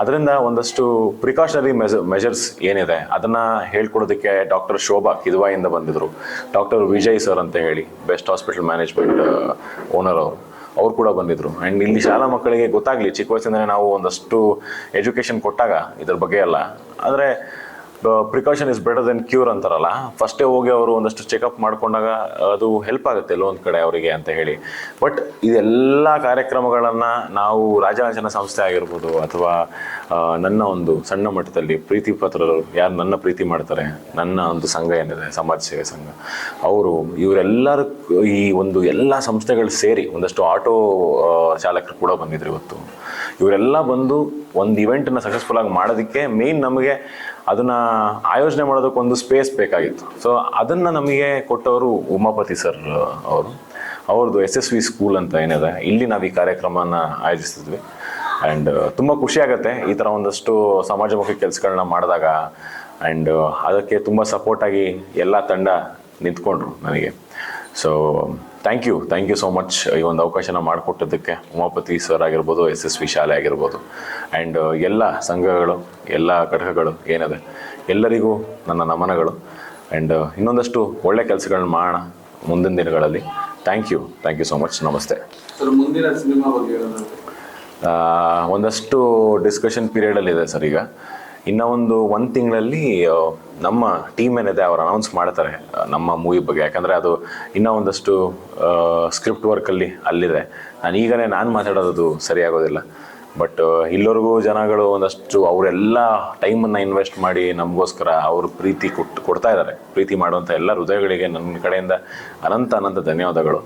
ಅದರಿಂದ ಒಂದಷ್ಟು ಪ್ರಿಕಾಷನರಿ ಮೆಜರ್ಸ್ ಏನಿದೆ ಅದನ್ನು ಹೇಳ್ಕೊಡೋದಕ್ಕೆ ಡಾಕ್ಟರ್ ಶೋಭಾ ಕಿದ್ವಾಯಿಂದ ಬಂದಿದ್ದರು. ಡಾಕ್ಟರ್ ವಿಜಯ್ ಸರ್ ಅಂತ ಹೇಳಿ ಬೆಸ್ಟ್ ಹಾಸ್ಪಿಟಲ್ ಮ್ಯಾನೇಜ್ಮೆಂಟ್ ಓನರ್ ಅವ್ರು ಕೂಡ ಬಂದಿದ್ದರು. ಆ್ಯಂಡ್ ಇಲ್ಲಿ ಶಾಲಾ ಮಕ್ಕಳಿಗೆ ಗೊತ್ತಾಗಲಿ, ಚಿಕ್ಕ ವಯಸ್ಸಿಂದಲೇ ನಾವು ಒಂದಷ್ಟು ಎಜುಕೇಷನ್ ಕೊಟ್ಟಾಗ ಇದ್ರ ಬಗ್ಗೆ ಎಲ್ಲ. ಆದರೆ precaution is better then cure ಅಂತಾರಲ್ಲ, ಫಸ್ಟೇ ಹೋಗಿ ಅವರು ಒಂದಷ್ಟು ಚೆಕಪ್ ಮಾಡ್ಕೊಂಡಾಗ ಅದು ಹೆಲ್ಪ್ ಆಗುತ್ತೆ ಎಲ್ಲೋ ಒಂದು ಕಡೆ ಅವರಿಗೆ ಅಂತ ಹೇಳಿ. ಬಟ್ ಇದೆಲ್ಲ ಕಾರ್ಯಕ್ರಮಗಳನ್ನು ನಾವು ರಾಜಲಾಂಛನ ಸಂಸ್ಥೆ ಆಗಿರ್ಬೋದು ಅಥವಾ ನನ್ನ ಒಂದು ಸಣ್ಣ ಮಟ್ಟದಲ್ಲಿ ಪ್ರೀತಿ ಪಾತ್ರರು ಯಾರು ನನ್ನ ಪ್ರೀತಿ ಮಾಡ್ತಾರೆ, ನನ್ನ ಒಂದು ಸಂಘ ಏನಿದೆ ಸಮಾಜ ಸೇವೆ ಸಂಘ, ಇವರೆಲ್ಲರೂ ಈ ಒಂದು ಎಲ್ಲ ಸಂಸ್ಥೆಗಳು ಸೇರಿ ಒಂದಷ್ಟು ಆಟೋ ಚಾಲಕರು ಕೂಡ ಬಂದಿದ್ರು ಇವತ್ತು. ಇವರೆಲ್ಲ ಬಂದು ಒಂದು ಇವೆಂಟನ್ನು ಸಕ್ಸಸ್ಫುಲ್ಲಾಗಿ ಮಾಡೋದಕ್ಕೆ ಮೇಯ್ನ್ ನಮಗೆ ಅದನ್ನು ಆಯೋಜನೆ ಮಾಡೋದಕ್ಕೊಂದು ಸ್ಪೇಸ್ ಬೇಕಾಗಿತ್ತು. ಸೊ ಅದನ್ನು ನಮಗೆ ಕೊಟ್ಟವರು ಉಮಾಪತಿ ಸರ್ ಅವ್ರದ್ದು SSV ಸ್ಕೂಲ್ ಅಂತ ಏನಿದೆ, ಇಲ್ಲಿ ನಾವು ಈ ಕಾರ್ಯಕ್ರಮನ ಆಯೋಜಿಸಿದ್ವಿ. ಆ್ಯಂಡ್ ತುಂಬ ಖುಷಿ ಆಗುತ್ತೆ ಈ ಥರ ಒಂದಷ್ಟು ಸಮಾಜಮುಖಿ ಕೆಲಸಗಳನ್ನ ಮಾಡಿದಾಗ. ಆ್ಯಂಡ್ ಅದಕ್ಕೆ ತುಂಬ ಸಪೋರ್ಟಾಗಿ ಎಲ್ಲ ತಂಡ ನಿಂತ್ಕೊಂಡ್ರು ನನಗೆ. So thank you so much ಈ ಒಂದು ಅವಕಾಶನ ಮಾಡಿಕೊಟ್ಟದಕ್ಕೆ ಉಮಾಪತಿ ಸರ್ ಆಗಿರ್ಬೋದು, SSV ಶಾಲೆ ಆಗಿರ್ಬೋದು, ಆ್ಯಂಡ್ ಎಲ್ಲ ಸಂಘಗಳು, ಎಲ್ಲ ಘಟಕಗಳು ಏನಿದೆ ಎಲ್ಲರಿಗೂ ನನ್ನ ನಮನಗಳು. ಆ್ಯಂಡ್ ಇನ್ನೊಂದಷ್ಟು ಒಳ್ಳೆ ಕೆಲಸಗಳನ್ನ ಮಾಡೋಣ ಮುಂದಿನ ದಿನಗಳಲ್ಲಿ. Thank you so much. ನಮಸ್ತೆ. ಮುಂದಿನ ಸಿನಿಮಾ ಬಗ್ಗೆ ಒಂದಷ್ಟು ಡಿಸ್ಕಷನ್ ಪೀರಿಯಡಲ್ಲಿದೆ ಸರ್. ಈಗ ಇನ್ನೂ ಒಂದು ತಿಂಗಳಲ್ಲಿ ನಮ್ಮ ಟೀಮ್ ಏನಿದೆ ಅವ್ರು ಅನೌನ್ಸ್ ಮಾಡ್ತಾರೆ ನಮ್ಮ ಮೂವಿ ಬಗ್ಗೆ. ಯಾಕಂದರೆ ಅದು ಇನ್ನೂ ಒಂದಷ್ಟು ಸ್ಕ್ರಿಪ್ಟ್ ವರ್ಕಲ್ಲಿ ಅಲ್ಲಿದೆ. ನಾನು ಮಾತಾಡೋದು ಸರಿಯಾಗೋದಿಲ್ಲ. ಬಟ್ ಇಲ್ಲವರೆಗೂ ಜನಗಳು ಒಂದಷ್ಟು ಅವರೆಲ್ಲ ಟೈಮನ್ನು ಇನ್ವೆಸ್ಟ್ ಮಾಡಿ ನಮಗೋಸ್ಕರ ಅವರು ಪ್ರೀತಿ ಕೊಡ್ತಾ ಇದ್ದಾರೆ. ಪ್ರೀತಿ ಮಾಡುವಂಥ ಎಲ್ಲ ಹೃದಯಗಳಿಗೆ ನನ್ನ ಕಡೆಯಿಂದ ಅನಂತ ಧನ್ಯವಾದಗಳು.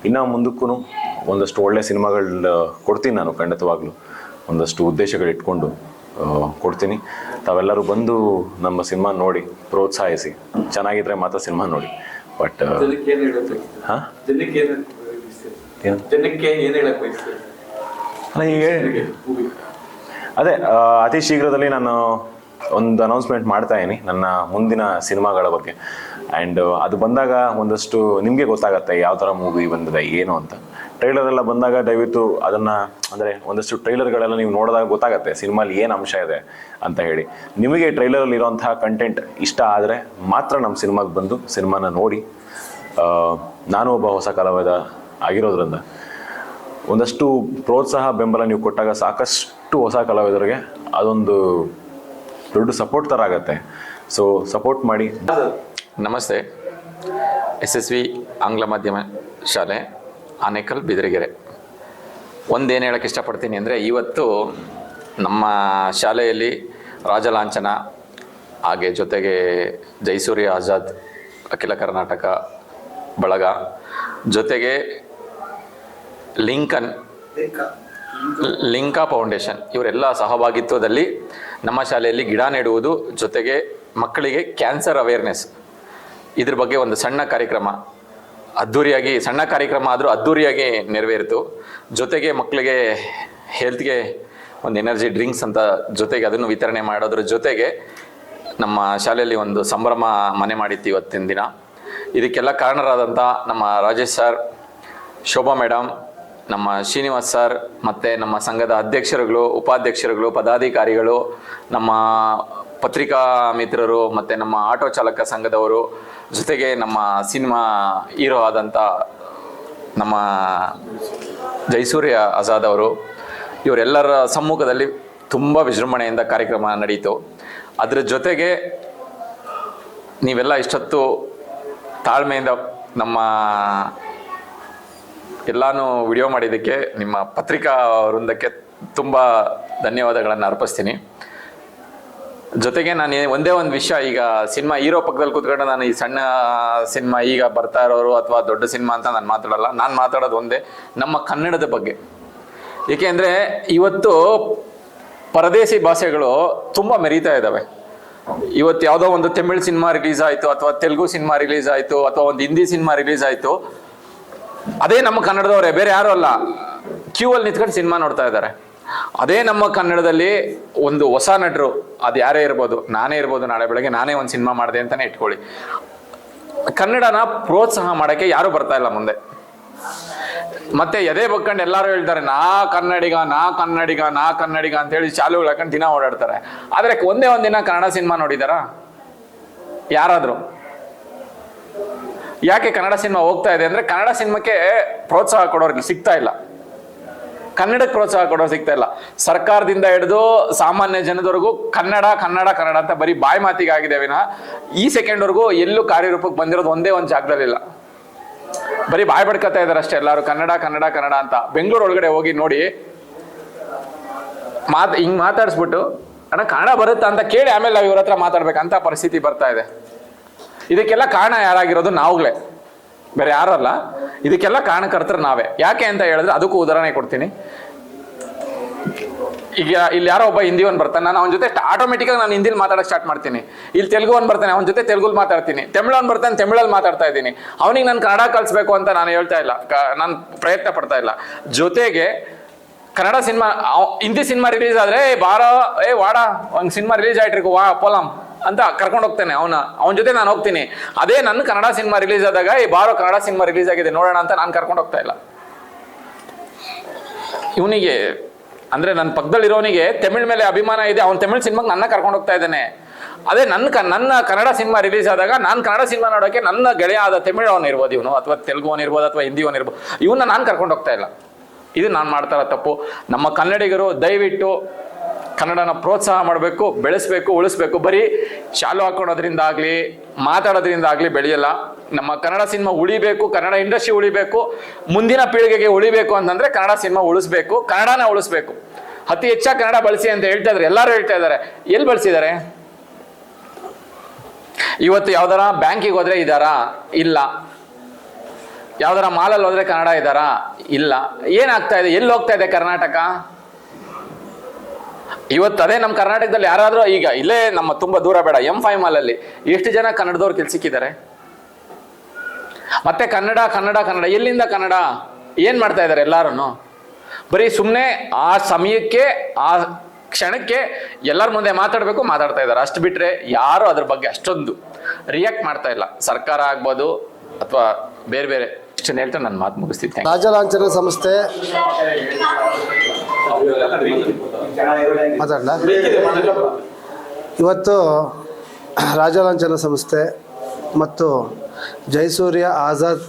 ಇನ್ನು ಮುಂದಕ್ಕೂ ಒಂದಷ್ಟು ಒಳ್ಳೆಯ ಸಿನಿಮಾಗಳು ಕೊಡ್ತೀನಿ ನಾನು, ಖಂಡಿತವಾಗ್ಲೂ ಒಂದಷ್ಟು ಉದ್ದೇಶಗಳು ಇಟ್ಕೊಂಡು ಕೊಡ್ತೀನಿ. ತಾವೆಲ್ಲರೂ ಬಂದು ನಮ್ಮ ಸಿನಿಮಾ ನೋಡಿ ಪ್ರೋತ್ಸಾಹಿಸಿ, ಚೆನ್ನಾಗಿದ್ರೆ ಮಾತ್ರ ಸಿನಿಮಾ ನೋಡಿ. ಬಟ್ ಹಾಂ ಅದೇ ಅತಿ ಶೀಘ್ರದಲ್ಲಿ ನಾನು ಒಂದು ಅನೌನ್ಸ್ಮೆಂಟ್ ಮಾಡ್ತಾ ಇದ್ದೀನಿ ನನ್ನ ಮುಂದಿನ ಸಿನಿಮಾಗಳ ಬಗ್ಗೆ. ಆ್ಯಂಡ್ ಅದು ಬಂದಾಗ ಒಂದಷ್ಟು ನಿಮಗೆ ಗೊತ್ತಾಗತ್ತೆ ಯಾವ ಥರ ಮೂವಿ ಬಂದಿದೆ ಏನು ಅಂತ. ಟ್ರೈಲರ್ ಎಲ್ಲ ಬಂದಾಗ ದಯವಿಟ್ಟು ಅದನ್ನು, ಅಂದರೆ ಒಂದಷ್ಟು ಟ್ರೈಲರ್ಗಳೆಲ್ಲ ನೀವು ನೋಡಿದಾಗ ಗೊತ್ತಾಗತ್ತೆ ಸಿನಿಮಾಲಿ ಏನು ಅಂಶ ಇದೆ ಅಂತ ಹೇಳಿ. ನಿಮಗೆ ಟ್ರೈಲರಲ್ಲಿ ಇರೋಂತಹ ಕಂಟೆಂಟ್ ಇಷ್ಟ ಆದರೆ ಮಾತ್ರ ನಮ್ಮ ಸಿನಿಮಾಗೆ ಬಂದು ಸಿನಿಮಾನ ನೋಡಿ. ನಾನು ಒಬ್ಬ ಹೊಸ ಕಲಾವಿದ ಆಗಿರೋದ್ರಿಂದ ಒಂದಷ್ಟು ಪ್ರೋತ್ಸಾಹ ಬೆಂಬಲ ನೀವು ಕೊಟ್ಟಾಗ ಸಾಕಷ್ಟು ಹೊಸ ಕಲಾವಿದರಿಗೆ ಅದೊಂದು ದೊಡ್ಡ ಸಪೋರ್ಟ್ ಥರ ಆಗುತ್ತೆ. ಸೊ ಸಪೋರ್ಟ್ ಮಾಡಿ. ನಮಸ್ತೆ. SSV ಆಂಗ್ಲ ಮಾಧ್ಯಮ ಶಾಲೆ, ಆನೇಕಲ್, ಬಿದರಗೆರೆ. ಒಂದೇನು ಹೇಳೋಕ್ಕೆ ಇಷ್ಟಪಡ್ತೀನಿ ಅಂದರೆ, ಇವತ್ತು ನಮ್ಮ ಶಾಲೆಯಲ್ಲಿ ರಾಜಲಾಂಛನ, ಹಾಗೆ ಜೊತೆಗೆ ಜಯಸೂರ್ಯ ಆಜಾದ್ ಅಖಿಲ ಕರ್ನಾಟಕ ಬಳಗ, ಜೊತೆಗೆ ಲಿಂಕಾ ಫೌಂಡೇಶನ್ ಇವರೆಲ್ಲ ಸಹಭಾಗಿತ್ವದಲ್ಲಿ ನಮ್ಮ ಶಾಲೆಯಲ್ಲಿ ಗಿಡ ನೆಡುವುದು, ಜೊತೆಗೆ ಮಕ್ಕಳಿಗೆ ಕ್ಯಾನ್ಸರ್ ಅವೇರ್ನೆಸ್ ಇದ್ರ ಬಗ್ಗೆ ಒಂದು ಸಣ್ಣ ಕಾರ್ಯಕ್ರಮ ಅದ್ಧೂರಿಯಾಗಿ, ಸಣ್ಣ ಕಾರ್ಯಕ್ರಮ ಆದರೂ ಅದ್ಧೂರಿಯಾಗಿ ನೆರವೇರಿತು. ಜೊತೆಗೆ ಮಕ್ಕಳಿಗೆ ಹೆಲ್ತ್ಗೆ ಒಂದು ಎನರ್ಜಿ ಡ್ರಿಂಕ್ಸ್ ಅಂತ ಜೊತೆಗೆ ಅದನ್ನು ವಿತರಣೆ ಮಾಡೋದ್ರ ಜೊತೆಗೆ ನಮ್ಮ ಶಾಲೆಯಲ್ಲಿ ಒಂದು ಸಂಭ್ರಮ ಮನೆ ಮಾಡಿತ್ತು ಇವತ್ತಿನ ದಿನ. ಇದಕ್ಕೆಲ್ಲ ಕಾರಣರಾದಂಥ ನಮ್ಮ ರಾಜೇಶ್ ಸರ್, ಶೋಭಾ ಮೇಡಮ್, ನಮ್ಮ ಶ್ರೀನಿವಾಸ್ ಸರ್, ಮತ್ತು ನಮ್ಮ ಸಂಘದ ಅಧ್ಯಕ್ಷರುಗಳು, ಉಪಾಧ್ಯಕ್ಷರುಗಳು, ಪದಾಧಿಕಾರಿಗಳು, ನಮ್ಮ ಪತ್ರಿಕಾ ಮಿತ್ರರು, ಮತ್ತು ನಮ್ಮ ಆಟೋ ಚಾಲಕ ಸಂಘದವರು, ಜೊತೆಗೆ ನಮ್ಮ ಸಿನಿಮಾ ಹೀರೋ ಆದಂಥ ನಮ್ಮ ಜಯಸೂರ್ಯ ಆಜಾದ್ ಅವರು, ಇವರೆಲ್ಲರ ಸಮ್ಮುಖದಲ್ಲಿ ತುಂಬ ವಿಜೃಂಭಣೆಯಿಂದ ಕಾರ್ಯಕ್ರಮ ನಡೀತು. ಅದರ ಜೊತೆಗೆ ನೀವೆಲ್ಲ ಇಷ್ಟೊತ್ತು ತಾಳ್ಮೆಯಿಂದ ನಮ್ಮ ಎಲ್ಲಾನು ವಿಡಿಯೋ ಮಾಡಿದ್ದಕ್ಕೆ ನಿಮ್ಮ ಪತ್ರಿಕಾ ವೃಂದಕ್ಕೆ ತುಂಬ ಧನ್ಯವಾದಗಳನ್ನು ಅರ್ಪಿಸ್ತೀನಿ. ಜೊತೆಗೆ ನಾನು ಒಂದೇ ಒಂದು ವಿಷಯ, ಈಗ ಸಿನಿಮಾ ಹೀರೋ ಪಕ್ಕದಲ್ಲಿ ಕೂತ್ಕೊಂಡು ನಾನು ಈ ಸಣ್ಣ ಸಿನಿಮಾ ಈಗ ಬರ್ತಾ ಇರೋರು ಅಥವಾ ದೊಡ್ಡ ಸಿನಿಮಾ ಅಂತ ನಾನು ಮಾತಾಡಲ್ಲ. ನಾನು ಮಾತಾಡೋದು ಒಂದೇ, ನಮ್ಮ ಕನ್ನಡದ ಬಗ್ಗೆ. ಏಕೆಂದರೆ ಇವತ್ತು ಪರದೇಶಿ ಭಾಷೆಗಳು ತುಂಬ ಮೆರೀತಾ ಇದ್ದಾವೆ. ಇವತ್ತು ಯಾವುದೋ ಒಂದು ತಮಿಳ್ ಸಿನಿಮಾ ರಿಲೀಸ್ ಆಯಿತು, ಅಥವಾ ತೆಲುಗು ಸಿನಿಮಾ ರಿಲೀಸ್ ಆಯಿತು, ಅಥವಾ ಒಂದು ಹಿಂದಿ ಸಿನಿಮಾ ರಿಲೀಸ್ ಆಯಿತು, ಅದೇ ನಮ್ಮ ಕನ್ನಡದವರೇ, ಬೇರೆ ಯಾರೂ ಅಲ್ಲ, ಕ್ಯೂ ಅಲ್ಲಿ ನಿಂತ್ಕೊಂಡು ಸಿನಿಮಾ ನೋಡ್ತಾ ಇದ್ದಾರೆ. ಅದೇ ನಮ್ಮ ಕನ್ನಡದಲ್ಲಿ ಒಂದು ಹೊಸ ನಟರು, ಅದು ಯಾರೇ ಇರ್ಬೋದು, ನಾನೇ ಇರ್ಬೋದು, ನಾಳೆ ಬೆಳಗ್ಗೆ ನಾನೇ ಒಂದು ಸಿನಿಮಾ ಮಾಡಿದೆ ಅಂತಲೇ ಇಟ್ಕೊಳ್ಳಿ, ಕನ್ನಡನ ಪ್ರೋತ್ಸಾಹ ಮಾಡೋಕ್ಕೆ ಯಾರೂ ಬರ್ತಾ ಇಲ್ಲ ಮುಂದೆ. ಮತ್ತೆ ಎದೆ ಬಗ್ಕೊಂಡು ಎಲ್ಲರೂ ಹೇಳ್ತಾರೆ ನಾ ಕನ್ನಡಿಗ ಅಂತೇಳಿ ಚಾಲುಗಳು ಹಾಕೊಂಡು ದಿನ ಓಡಾಡ್ತಾರೆ. ಆದರೆ ಒಂದೇ ಒಂದಿನ ಕನ್ನಡ ಸಿನಿಮಾ ನೋಡಿದಾರಾ ಯಾರಾದರೂ? ಯಾಕೆ ಕನ್ನಡ ಸಿನಿಮಾ ಹೋಗ್ತಾ ಇದೆ ಅಂದರೆ ಕನ್ನಡ ಸಿನಿಮಾಕ್ಕೆ ಪ್ರೋತ್ಸಾಹ ಕೊಡೋರಿಗೆ ಸಿಗ್ತಾ ಇಲ್ಲ, ಕನ್ನಡಕ್ಕೆ ಪ್ರೋತ್ಸಾಹ ಕೊಡೋರು ಸಿಗ್ತಾ ಇಲ್ಲ. ಸರ್ಕಾರದಿಂದ ಹಿಡಿದು ಸಾಮಾನ್ಯ ಜನದವರೆಗೂ ಕನ್ನಡ ಅಂತ ಬರೀ ಬಾಯಿ ಮಾತಿಗೆ ಆಗಿದೆ ವಿನಃ ಈ ಸೆಕೆಂಡ್ವರೆಗೂ ಎಲ್ಲೂ ಕಾರ್ಯರೂಪಕ್ಕೆ ಬಂದಿರೋದು ಒಂದೇ ಒಂದು ಜಾಗದಲ್ಲಿಲ್ಲ. ಬರೀ ಬಾಯಿ ಬಡ್ಕತಾ ಇದಾರೆ ಅಷ್ಟೇ ಎಲ್ಲರೂ, ಕನ್ನಡ ಅಂತ. ಬೆಂಗಳೂರು ಒಳಗಡೆ ಹೋಗಿ ನೋಡಿ, ಹಿಂಗ್ ಮಾತಾಡಿಸ್ಬಿಟ್ಟು ಅಣ್ಣ ಕನ್ನಡ ಬರುತ್ತಾ ಅಂತ ಕೇಳಿ ಆಮೇಲೆ ನಾವು ಇವ್ರ ಹತ್ರ ಮಾತಾಡ್ಬೇಕಂತ ಪರಿಸ್ಥಿತಿ ಬರ್ತಾ ಇದೆ. ಇದಕ್ಕೆಲ್ಲ ಕಾರಣ ಯಾರಾಗಿರೋದು ನಾವುಗಳೇ, ಬೇರೆ ಯಾರಲ್ಲ. ಇದಕ್ಕೆಲ್ಲ ಕಾರಣಕರ್ತರು ನಾವೇ. ಯಾಕೆ ಅಂತ ಹೇಳಿದ್ರೆ ಅದಕ್ಕೂ ಉದಾಹರಣೆ ಕೊಡ್ತೀನಿ. ಈಗ ಇಲ್ಲಿ ಯಾರೋ ಒಬ್ಬ ಹಿಂದಿವನ್ ಬರ್ತಾನೆ, ನಾನು ಅವನ ಜೊತೆ ಆಟೋಮೆಟಿಕ್ ಆಗಿ ನಾನು ಹಿಂದಿಲಿ ಮಾತಾಡಕ್ಕೆ ಸ್ಟಾರ್ಟ್ ಮಾಡ್ತೀನಿ. ಇಲ್ಲಿ ತೆಲುಗುವನ್ ಬರ್ತಾನೆ, ಅವನ ಜೊತೆ ತೆಲುಗುಲ್ ಮಾತಾಡ್ತೀನಿ. ತಮಿಳವನ್ ಬರ್ತಾನೆ, ತಮಿಳಲ್ಲಿ ಮಾತಾಡ್ತಾ ಇದ್ದೀನಿ. ಅವನಿಗೆ ನಾನು ಕನ್ನಡ ಕಲಿಸ್ಬೇಕು ಅಂತ ನಾನು ಹೇಳ್ತಾ ಇಲ್ಲ, ನಾನು ಪ್ರಯತ್ನ ಪಡ್ತಾ ಇಲ್ಲ. ಜೊತೆಗೆ Kannada cinema, Hindi cinema release ಆದ್ರೆ ವಾಡ ಒಂದು ಸಿನಿಮಾ ರಿಲೀಸ್ ಆಯ್ತು ವಾ ಪೋಲಂ ಅಂತ ಕರ್ಕೊಂಡು ಹೋಗ್ತೇನೆ ಅವನ ಜೊತೆ ನಾನು ಹೋಗ್ತೀನಿ. ಅದೇ ನನ್ನ ಕನ್ನಡ ಸಿನಿಮಾ ರಿಲೀಸ್ ಆದಾಗ ಬಾರೋ ಕನ್ನಡ ಸಿನಿಮಾ ರಿಲೀಸ್ ಆಗಿದೆ ನೋಡೋಣ ಅಂತ ನಾನು ಕರ್ಕೊಂಡು ಹೋಗ್ತಾ ಇಲ್ಲ. ಇವನಿಗೆ ಅಂದ್ರೆ ನನ್ನ ಪಕ್ಕದಲ್ಲಿರೋನಿಗೆ ತಮಿಳ್ ಮೇಲೆ ಅಭಿಮಾನ ಇದೆ, ಅವ್ನು ತಮಿಳ್ ಸಿನಿಮಾಗೆ ನನ್ನ ಕರ್ಕೊಂಡು ಹೋಗ್ತಾ ಇದ್ದಾನೆ. ಅದೇ ನನ್ನ ಕನ್ನಡ ಸಿನಿಮಾ ರಿಲೀಸ್ ಆದಾಗ ನಾನು ಕನ್ನಡ ಸಿನಿಮಾ ನೋಡೋಕೆ ನನ್ನ ಗೆಳೆಯ ಆದ ತಮಿಳವನ್ ಇರ್ಬೋದು ಇವನು, ಅಥವಾ ತೆಲುಗುವನ್ ಇರ್ಬೋದು, ಅಥವಾ ಹಿಂದಿವನ್ ಇರ್ಬೋದು, ಇವನ್ನ ನಾನು ಕರ್ಕೊಂಡು ಹೋಗ್ತಾ ಇಲ್ಲ. ಇದು ನಾನು ಮಾಡ್ತಾ ಇರೋ ತಪ್ಪು. ನಮ್ಮ ಕನ್ನಡಿಗರು ದಯವಿಟ್ಟು ಕನ್ನಡನ ಪ್ರೋತ್ಸಾಹ ಮಾಡಬೇಕು, ಬೆಳೆಸಬೇಕು, ಉಳಿಸ್ಬೇಕು. ಬರೀ ಶಾಲು ಹಾಕೊಳೋದ್ರಿಂದ ಆಗಲಿ ಮಾತಾಡೋದ್ರಿಂದ ಆಗಲಿ ಬೆಳೆಯಲ್ಲ. ನಮ್ಮ ಕನ್ನಡ ಸಿನಿಮಾ ಉಳಿಬೇಕು, ಕನ್ನಡ ಇಂಡಸ್ಟ್ರಿ ಉಳಿಬೇಕು, ಮುಂದಿನ ಪೀಳಿಗೆಗೆ ಉಳಿಬೇಕು ಅಂತಂದ್ರೆ ಕನ್ನಡ ಸಿನಿಮಾ ಉಳಿಸ್ಬೇಕು, ಕನ್ನಡನ ಉಳಿಸ್ಬೇಕು. ಅತಿ ಹೆಚ್ಚಾಗಿ ಕನ್ನಡ ಬಳಸಿ ಅಂತ ಹೇಳ್ತಾ ಇದ್ದಾರೆ, ಎಲ್ಲರೂ ಹೇಳ್ತಾ ಇದ್ದಾರೆ. ಎಲ್ಲಿ ಬಳಸಿದ್ದಾರೆ? ಇವತ್ತು ಯಾವ್ದಾರ ಬ್ಯಾಂಕಿಗೆ ಹೋದ್ರೆ ಇದ್ದಾರಾ? ಇಲ್ಲ. ಯಾವ್ದಾರ ಮಾಲಲ್ಲಿ ಹೋದ್ರೆ ಕನ್ನಡ ಇದ್ದಾರಾ? ಇಲ್ಲ. ಏನಾಗ್ತಾ ಇದೆ? ಎಲ್ಲಿ ಹೋಗ್ತಾ ಇದೆ ಕರ್ನಾಟಕ? ಇವತ್ತು ಅದೇ ನಮ್ಮ ಕರ್ನಾಟಕದಲ್ಲಿ ಯಾರಾದ್ರೂ ಈಗ ಇಲ್ಲೇ ನಮ್ಮ ತುಂಬಾ ದೂರ ಬೇಡ, M5 ಮಾಲಲ್ಲಿ ಎಷ್ಟು ಜನ ಕನ್ನಡದವ್ರು ಕೆಲ್ಸಕ್ಕಿದ್ದಾರೆ? ಮತ್ತೆ ಕನ್ನಡ ಎಲ್ಲಿಂದ ಕನ್ನಡ? ಏನ್ ಮಾಡ್ತಾ ಇದ್ದಾರೆ ಎಲ್ಲಾರು? ಬರೀ ಸುಮ್ಮನೆ ಆ ಸಮಯಕ್ಕೆ ಆ ಕ್ಷಣಕ್ಕೆ ಎಲ್ಲರ ಮುಂದೆ ಮಾತಾಡ್ತಾ ಇದ್ದಾರೆ. ಅಷ್ಟು ಬಿಟ್ರೆ ಯಾರು ಅದ್ರ ಬಗ್ಗೆ ಅಷ್ಟೊಂದು ರಿಯಾಕ್ಟ್ ಮಾಡ್ತಾ ಇಲ್ಲ. ಸರ್ಕಾರ ಆಗ್ಬೋದು ಅಥವಾ ಬೇರೆ ಇಷ್ಟನ್ನು ಹೇಳ್ತಾ ನಾನು ಮಾತು ಮುಗಿಸ್ತಿದ್ದೆ. ರಾಜಲಾಂಛನ ಸಂಸ್ಥೆ ಮಾತಾಡಲ ಇವತ್ತು ರಾಜಲಾಂಛನ ಸಂಸ್ಥೆ ಮತ್ತು ಜಯಸೂರ್ಯ ಆಜಾದ್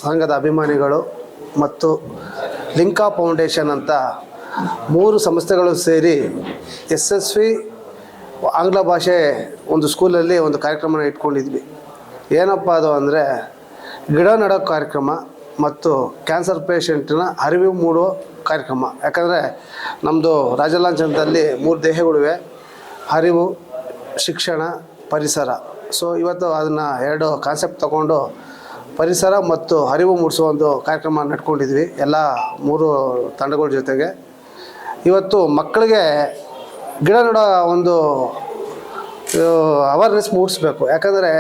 ಸಂಘದ ಅಭಿಮಾನಿಗಳು ಮತ್ತು ಲಿಂಕಾ ಫೌಂಡೇಶನ್ ಅಂತ 3 ಸಂಸ್ಥೆಗಳು ಸೇರಿ SSV ಆಂಗ್ಲ ಭಾಷೆ ಒಂದು ಸ್ಕೂಲಲ್ಲಿ ಒಂದು ಕಾರ್ಯಕ್ರಮನ ಇಟ್ಕೊಂಡಿದ್ವಿ. ಏನಪ್ಪ ಅದು ಅಂದರೆ ಗಿಡ ನೆಡೋ ಕಾರ್ಯಕ್ರಮ ಮತ್ತು ಕ್ಯಾನ್ಸರ್ ಪೇಷಂಟ್ನ ಅರಿವು ಮೂಡುವ ಕಾರ್ಯಕ್ರಮ. ಯಾಕಂದರೆ ನಮ್ಮದು ರಾಜಲಾಂಛನದಲ್ಲಿ 3 ದೇಹಗಳಿವೆ: ಅರಿವು, ಶಿಕ್ಷಣ, ಪರಿಸರ. ಸೊ ಇವತ್ತು ಅದನ್ನು 2 ಕಾನ್ಸೆಪ್ಟ್ ತಗೊಂಡು ಪರಿಸರ ಮತ್ತು ಅರಿವು ಮೂಡಿಸುವ ಒಂದು ಕಾರ್ಯಕ್ರಮ ನಡ್ಕೊಂಡಿದ್ವಿ ಎಲ್ಲ 3 ತಂಡಗಳ ಜೊತೆಗೆ. ಇವತ್ತು ಮಕ್ಕಳಿಗೆ ಗಿಡ ನೆಡೋ ಒಂದು ಅವೇರ್ನೆಸ್ ಮೂಡಿಸ್ಬೇಕು. ಯಾಕಂದರೆ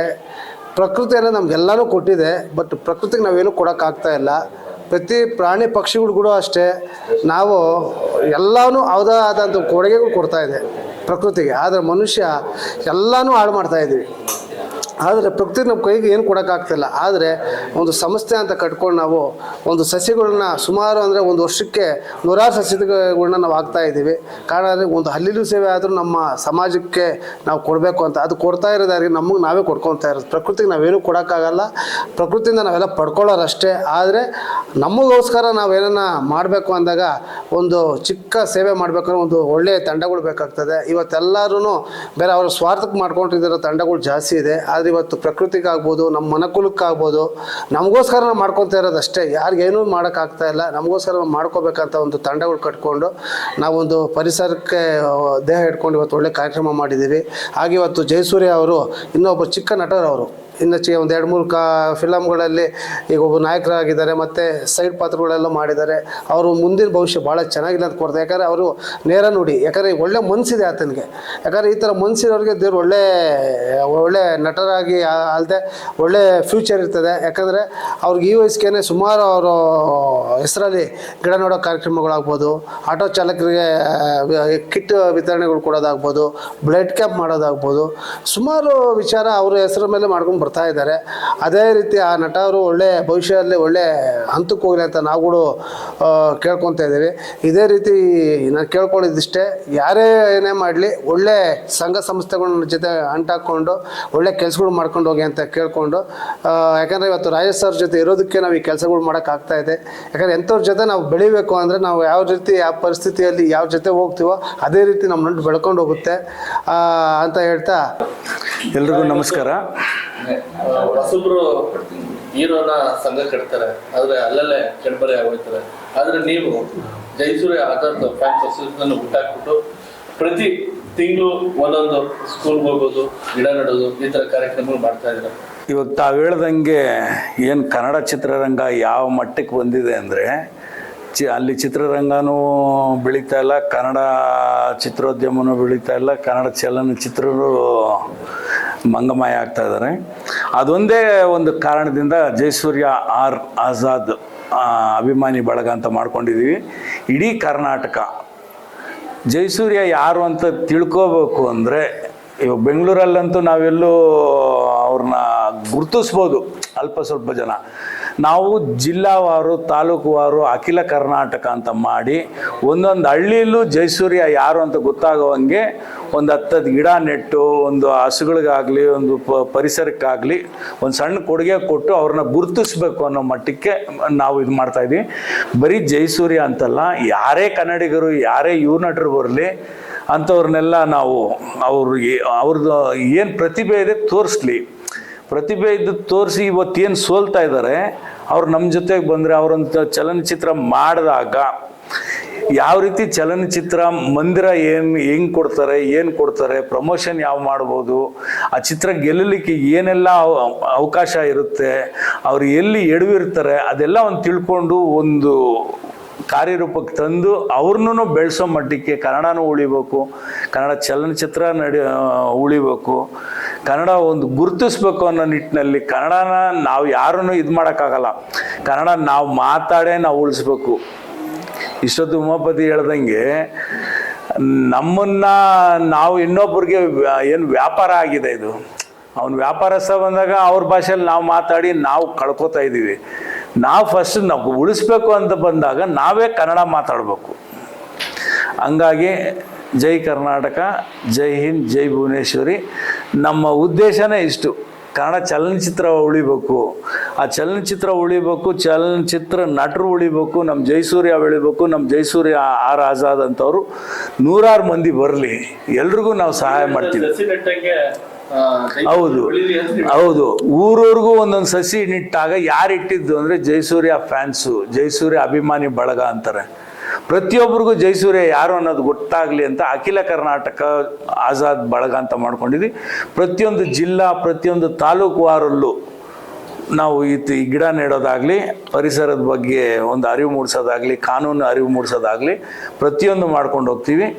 ಪ್ರಕೃತಿಯನ್ನು ನಮಗೆಲ್ಲನೂ ಕೊಟ್ಟಿದೆ, ಬಟ್ ಪ್ರಕೃತಿಗೆ ನಾವೇನು ಕೊಡೋಕ್ಕಾಗ್ತಾ ಇಲ್ಲ. ಪ್ರತಿ ಪ್ರಾಣಿ ಪಕ್ಷಿಗಳು ಕೂಡ ಅಷ್ಟೇ, ನಾವು ಎಲ್ಲನೂ ಆದಂಥ ಕೊಡುಗೆಗಳು ಕೊಡ್ತಾಯಿದೆ ಪ್ರಕೃತಿಗೆ. ಆದರೆ ಮನುಷ್ಯ ಎಲ್ಲನೂ ಹಾಳು ಮಾಡ್ತಾಯಿದ್ದೀವಿ. ಆದರೆ ಪ್ರಕೃತಿ ನಮ್ಮ ಕೈಗೆ ಏನು ಕೊಡೋಕ್ಕಾಗ್ತಿಲ್ಲ. ಆದರೆ ಒಂದು ಸಂಸ್ಥೆ ಅಂತ ಕಟ್ಕೊಂಡು ನಾವು ಒಂದು ಸಸಿಗಳನ್ನ ಸುಮಾರು ಅಂದರೆ ಒಂದು ವರ್ಷಕ್ಕೆ 100 ಸಸಿಗಳನ್ನ ನಾವು ಹಾಕ್ತಾಯಿದ್ದೀವಿ. ಕಾರಣ ಅಂದರೆ ಒಂದು ಹಲ್ಲಿಲು ಸೇವೆ ಆದರೂ ನಮ್ಮ ಸಮಾಜಕ್ಕೆ ನಾವು ಕೊಡಬೇಕು ಅಂತ. ಅದು ಕೊಡ್ತಾ ಇರೋದಾಗಿ ನಮಗೆ ನಾವೇ ಕೊಡ್ಕೊತಾ ಇರೋದು. ಪ್ರಕೃತಿಗೆ ನಾವೇನು ಕೊಡೋಕ್ಕಾಗಲ್ಲ, ಪ್ರಕೃತಿಯಿಂದ ನಾವೆಲ್ಲ ಪಡ್ಕೊಳ್ಳೋರಷ್ಟೇ. ಆದರೆ ನಮಗೋಸ್ಕರ ನಾವೇನ ಮಾಡಬೇಕು ಅಂದಾಗ ಒಂದು ಚಿಕ್ಕ ಸೇವೆ ಮಾಡಬೇಕಂದ್ರೆ ಒಂದು ಒಳ್ಳೆಯ ತಂಡಗಳು ಬೇಕಾಗ್ತದೆ. ಇವತ್ತೆಲ್ಲರೂ ಬೇರೆ ಅವರ ಸ್ವಾರ್ಥಕ್ಕೆ ಮಾಡ್ಕೊಂಡಿರೋ ತಂಡಗಳು ಜಾಸ್ತಿ ಇದೆ. ಆದರೆ ಅದು ಇವತ್ತು ಪ್ರಕೃತಿಗಾಗ್ಬೋದು, ನಮ್ಮ ಮನಕುಲಕ್ಕಾಗ್ಬೋದು, ನಮಗೋಸ್ಕರ ನಾವು ಮಾಡ್ಕೊತಾ ಇರೋದು ಅಷ್ಟೇ. ಯಾರಿಗೇನೂ ಮಾಡೋಕ್ಕಾಗ್ತಾ ಇಲ್ಲ. ನಮಗೋಸ್ಕರ ನಾವು ಮಾಡ್ಕೋಬೇಕಂತ ಒಂದು ತಂಡಗಳು ಕಟ್ಕೊಂಡು ನಾವೊಂದು ಪರಿಸರಕ್ಕೆ ದೇಹ ಇಟ್ಕೊಂಡು ಇವತ್ತು ಒಳ್ಳೆ ಕಾರ್ಯಕ್ರಮ ಮಾಡಿದ್ದೀವಿ. ಹಾಗೆ ಇವತ್ತು ಜಯಸೂರ್ಯ ಅವರು ಇನ್ನೊಬ್ಬ ಚಿಕ್ಕ ನಟರವರು, ಇನ್ನು ಒಂದು 2-3 ಫಿಲಮ್ಗಳಲ್ಲಿ ಈಗ ಒಬ್ಬ ನಾಯಕರಾಗಿದ್ದಾರೆ, ಮತ್ತು ಸೈಡ್ ಪಾತ್ರಗಳೆಲ್ಲ ಮಾಡಿದ್ದಾರೆ. ಅವರು ಮುಂದಿನ ಭವಿಷ್ಯ ಭಾಳ ಚೆನ್ನಾಗಿಲ್ಲ ಅಂತ ಕೊಡ್ತಾರೆ. ಯಾಕಂದರೆ ಅವರು ನೇರ ನುಡಿ, ಯಾಕಂದರೆ ಒಳ್ಳೆ ಮನಸ್ಸಿದೆ ಆತನಿಗೆ. ಯಾಕಂದರೆ ಈ ಥರ ಮನಸ್ಸಿನವ್ರಿಗೆ ದೇವ್ರು ಒಳ್ಳೆ ನಟರಾಗಿ ಅಲ್ಲದೆ ಒಳ್ಳೆ ಫ್ಯೂಚರ್ ಇರ್ತದೆ. ಯಾಕಂದರೆ ಅವ್ರಿಗೆ ಈ ವಯಸ್ಸಿಗೆ ಸುಮಾರು ಅವರು ಹೆಸರಲ್ಲಿ ಗಿಡ ನೋಡೋ ಕಾರ್ಯಕ್ರಮಗಳಾಗ್ಬೋದು, ಆಟೋ ಚಾಲಕರಿಗೆ ಕಿಟ್ ವಿತರಣೆಗಳು ಕೊಡೋದಾಗ್ಬೋದು, ಬ್ಲಡ್ ಕ್ಯಾಂಪ್ ಮಾಡೋದಾಗ್ಬೋದು, ಸುಮಾರು ವಿಚಾರ ಅವರ ಹೆಸರ ಮೇಲೆ ಮಾಡ್ಕೊಂಡು ಬರ್ತಾ ಇದ್ದಾರೆ. ಅದೇ ರೀತಿ ಆ ನಟ ಅವರು ಒಳ್ಳೆ ಭವಿಷ್ಯದಲ್ಲಿ ಒಳ್ಳೆ ಹಂತಕ್ಕೆ ಹೋಗಲಿ ಅಂತ ನಾವುಗಳು ಕೇಳ್ಕೊತಾ ಇದ್ದೀವಿ. ಇದೇ ರೀತಿ ನಾನು ಕೇಳ್ಕೊಳ್ಳೋದಿಷ್ಟೇ, ಯಾರೇ ಏನೇ ಮಾಡಲಿ ಒಳ್ಳೆ ಸಂಘ ಸಂಸ್ಥೆಗಳ ಜೊತೆ ಅಂಟಾಕೊಂಡು ಒಳ್ಳೆ ಕೆಲಸಗಳು ಮಾಡ್ಕೊಂಡು ಹೋಗಿ ಅಂತ ಕೇಳಿಕೊಂಡು, ಯಾಕಂದರೆ ಇವತ್ತು ರಾಜೇಶ್ ಸರ್ ಜೊತೆ ಇರೋದಕ್ಕೆ ನಾವು ಈ ಕೆಲಸಗಳು ಮಾಡೋಕ್ಕಾಗ್ತಾ ಇದೆ. ಯಾಕಂದರೆ ಎಂಥವ್ರ ಜೊತೆ ನಾವು ಬೆಳಿಬೇಕು ಅಂದರೆ ನಾವು ಯಾವ ರೀತಿ ಯಾವ ಪರಿಸ್ಥಿತಿಯಲ್ಲಿ ಯಾವ ಜೊತೆ ಹೋಗ್ತೀವೋ ಅದೇ ರೀತಿ ನಮ್ಮ ನಂಟು ಬೆಳ್ಕೊಂಡು ಹೋಗುತ್ತೆ ಅಂತ ಹೇಳ್ತಾ ಎಲ್ರಿಗೂ ನಮಸ್ಕಾರ. ಹೊಸಬ್ರು ಹೀರೋನ ಸಂಘ ಕಟ್ತಾರೆ, ಆದರೆ ಅಲ್ಲಲ್ಲೇ ಕೆಡಬರಿ ಆಗೋಯ್ತಾರೆ. ಆದರೆ ನೀವು ಜಯಸೂರ್ಯ ಆಧಾರದ ಫ್ಯಾನ್ಸ್ ಅಸೋಸಿಯೇಷನ್ ಹುಟ್ಟಾಕ್ಬಿಟ್ಟು ಪ್ರತಿ ತಿಂಗಳು ಒಂದೊಂದು ಸ್ಕೂಲ್ಗೆ ಹೋಗೋದು, ಗಿಡ ನೆಡೋದು, ಈ ಥರ ಕಾರ್ಯಕ್ರಮಗಳು ಮಾಡ್ತಾ ಇದ್ದಾರೆ. ಇವಾಗ ತಾವು ಹೇಳ್ದಂಗೆ ಏನು ಕನ್ನಡ ಚಿತ್ರರಂಗ ಯಾವ ಮಟ್ಟಕ್ಕೆ ಬಂದಿದೆ ಅಂದರೆ ಅಲ್ಲಿ ಚಿತ್ರರಂಗನೂ ಬೆಳೀತಾ ಇಲ್ಲ, ಕನ್ನಡ ಚಿತ್ರೋದ್ಯಮನೂ ಬೆಳೀತಾ ಇಲ್ಲ, ಕನ್ನಡ ಚಲನಚಿತ್ರರು ಮಂಗಮಯ ಆಗ್ತಾ ಇದ್ದಾರೆ. ಅದೊಂದೇ ಒಂದು ಕಾರಣದಿಂದ ಜಯಸೂರ್ಯ ಆರ್ ಆಜಾದ್ ಅಭಿಮಾನಿ ಬಳಗ ಅಂತ ಮಾಡ್ಕೊಂಡಿದ್ದೀವಿ. ಇಡೀ ಕರ್ನಾಟಕ ಜಯಸೂರ್ಯ ಯಾರು ಅಂತ ತಿಳ್ಕೋಬೇಕು ಅಂದರೆ, ಇವಾಗ ಬೆಂಗಳೂರಲ್ಲಂತೂ ನಾವೆಲ್ಲೂ ಅವ್ರನ್ನ ಗುರುತಿಸ್ಬೋದು ಅಲ್ಪ ಸ್ವಲ್ಪ ಜನ. ನಾವು ಜಿಲ್ಲಾವಾರು, ತಾಲೂಕುವಾರು, ಅಖಿಲ ಕರ್ನಾಟಕ ಅಂತ ಮಾಡಿ ಒಂದೊಂದು ಹಳ್ಳಿಯಲ್ಲೂ ಜಯಸೂರ್ಯ ಯಾರು ಅಂತ ಗೊತ್ತಾಗೋವಂಗೆ ಒಂದು 10 ಗಿಡ ನೆಟ್ಟು, ಒಂದು ಹಸುಗಳಿಗಾಗಲಿ, ಒಂದು ಪರಿಸರಕ್ಕಾಗಲಿ ಒಂದು ಸಣ್ಣ ಕೊಡುಗೆ ಕೊಟ್ಟು ಅವ್ರನ್ನ ಗುರುತಿಸ್ಬೇಕು ಅನ್ನೋ ಮಟ್ಟಕ್ಕೆ ನಾವು ಇದು ಮಾಡ್ತಾಯಿದ್ವಿ. ಬರೀ ಜಯಸೂರ್ಯ ಅಂತಲ್ಲ, ಯಾರೇ ಕನ್ನಡಿಗರು, ಯಾರೇ ಯುವ ನಟರು ಬರಲಿ ಅಂಥವ್ರನ್ನೆಲ್ಲ ನಾವು ಅವ್ರದ್ದು ಏನು ಪ್ರತಿಭೆ ಇದೆ ತೋರಿಸ್ಲಿ. ಪ್ರತಿಭೆ ಇದ್ದು ತೋರಿಸಿ ಇವತ್ತೇನು ಸೋಲ್ತಾ ಇದ್ದಾರೆ ಅವ್ರು ನಮ್ಮ ಜೊತೆಗೆ ಬಂದರೆ, ಅವರೊಂದು ಚಲನಚಿತ್ರ ಮಾಡಿದಾಗ ಯಾವ ರೀತಿ ಚಲನಚಿತ್ರ ಮಂದಿರ ಹೆಂಗೆ ಕೊಡ್ತಾರೆ, ಪ್ರಮೋಷನ್ ಯಾವ ಮಾಡ್ಬೋದು, ಆ ಚಿತ್ರ ಗೆಲ್ಲಲಿಕ್ಕೆ ಏನೆಲ್ಲ ಅವಕಾಶ ಇರುತ್ತೆ, ಅವ್ರು ಎಲ್ಲಿ ಎಡವಿರ್ತಾರೆ, ಅದೆಲ್ಲ ಒಂದು ತಿಳ್ಕೊಂಡು ಒಂದು ಕಾರ್ಯರೂಪಕ್ಕೆ ತಂದು ಅವ್ರನ್ನೂ ಬೆಳೆಸೋ ಮಟ್ಟಕ್ಕೆ ಕನ್ನಡನೂ ಉಳಿಬೇಕು, ಕನ್ನಡ ಚಲನಚಿತ್ರ ಉಳಿಬೇಕು, ಕನ್ನಡ ಒಂದು ಗುರುತಿಸ್ಬೇಕು ಅನ್ನೋ ನಿಟ್ಟಿನಲ್ಲಿ ಕನ್ನಡನ ನಾವು ಯಾರನ್ನು ಇದು ಮಾಡೋಕ್ಕಾಗಲ್ಲ. ಕನ್ನಡ ನಾವು ಮಾತಾಡೇ ನಾವು ಉಳಿಸ್ಬೇಕು. ಇಷ್ಟೊತ್ತು ಉಮಾಪತಿ ಹೇಳ್ದಂಗೆ ನಮ್ಮನ್ನು ನಾವು ಇನ್ನೊಬ್ಬರಿಗೆ ಏನು ವ್ಯಾಪಾರ ಆಗಿದೆ ಇದು. ಅವನು ವ್ಯಾಪಾರಸ್ಥ ಬಂದಾಗ ಅವ್ರ ಭಾಷೆಯಲ್ಲಿ ನಾವು ಮಾತಾಡಿ ನಾವು ಕಳ್ಕೊತಾ ಇದ್ದೀವಿ. ನಾವು ಫಸ್ಟ್ ನಾವು ಉಳಿಸ್ಬೇಕು ಅಂತ ಬಂದಾಗ ನಾವೇ ಕನ್ನಡ ಮಾತಾಡಬೇಕು. ಹಂಗಾಗಿ ಜೈ ಕರ್ನಾಟಕ, ಜೈ ಹಿಂದ್, ಜೈ ಭುವನೇಶ್ವರಿ. ನಮ್ಮ ಉದ್ದೇಶನೇ ಇಷ್ಟು, ಕನ್ನಡ ಚಲನಚಿತ್ರ ಉಳಿಬೇಕು, ಆ ಚಲನಚಿತ್ರ ಉಳಿಬೇಕು, ಚಲನಚಿತ್ರ ನಟರು ಉಳಿಬೇಕು, ನಮ್ಮ ಜಯಸೂರ್ಯ ಬೆಳಿಬೇಕು, ನಮ್ಮ ಜಯಸೂರ್ಯ ಆರ್ ಆಜಾದ್ ಅಂತವರು 100 ಮಂದಿ ಬರಲಿ, ಎಲ್ರಿಗೂ ನಾವು ಸಹಾಯ ಮಾಡ್ತೀವಿ. ಹೌದು ಊರೂರಿಗೂ ಒಂದೊಂದು ಸಸಿ ನಿಟ್ಟಾಗ ಯಾರು ಇಟ್ಟಿದ್ದು ಅಂದರೆ ಜಯಸೂರ್ಯ ಫ್ಯಾನ್ಸು, ಜಯಸೂರ್ಯ ಅಭಿಮಾನಿ ಬಳಗ ಅಂತಾರೆ. ಪ್ರತಿಯೊಬ್ಬರಿಗೂ ಜಯಸೂರ್ಯ ಯಾರು ಅನ್ನೋದು ಗೊತ್ತಾಗಲಿ ಅಂತ ಅಖಿಲ ಕರ್ನಾಟಕ ಆಜಾದ್ ಬಳಗ ಅಂತ ಮಾಡ್ಕೊಂಡಿದ್ವಿ. ಪ್ರತಿಯೊಂದು ಜಿಲ್ಲಾ, ಪ್ರತಿಯೊಂದು ತಾಲೂಕುವಾರಲ್ಲೂ ನಾವು ಈ ಗಿಡ ನೆಡೋದಾಗಲಿ, ಪರಿಸರದ ಬಗ್ಗೆ ಒಂದು ಅರಿವು ಮೂಡಿಸೋದಾಗಲಿ, ಕಾನೂನು ಅರಿವು ಮೂಡಿಸೋದಾಗಲಿ ಪ್ರತಿಯೊಂದು ಮಾಡ್ಕೊಂಡು ಹೋಗ್ತೀವಿ.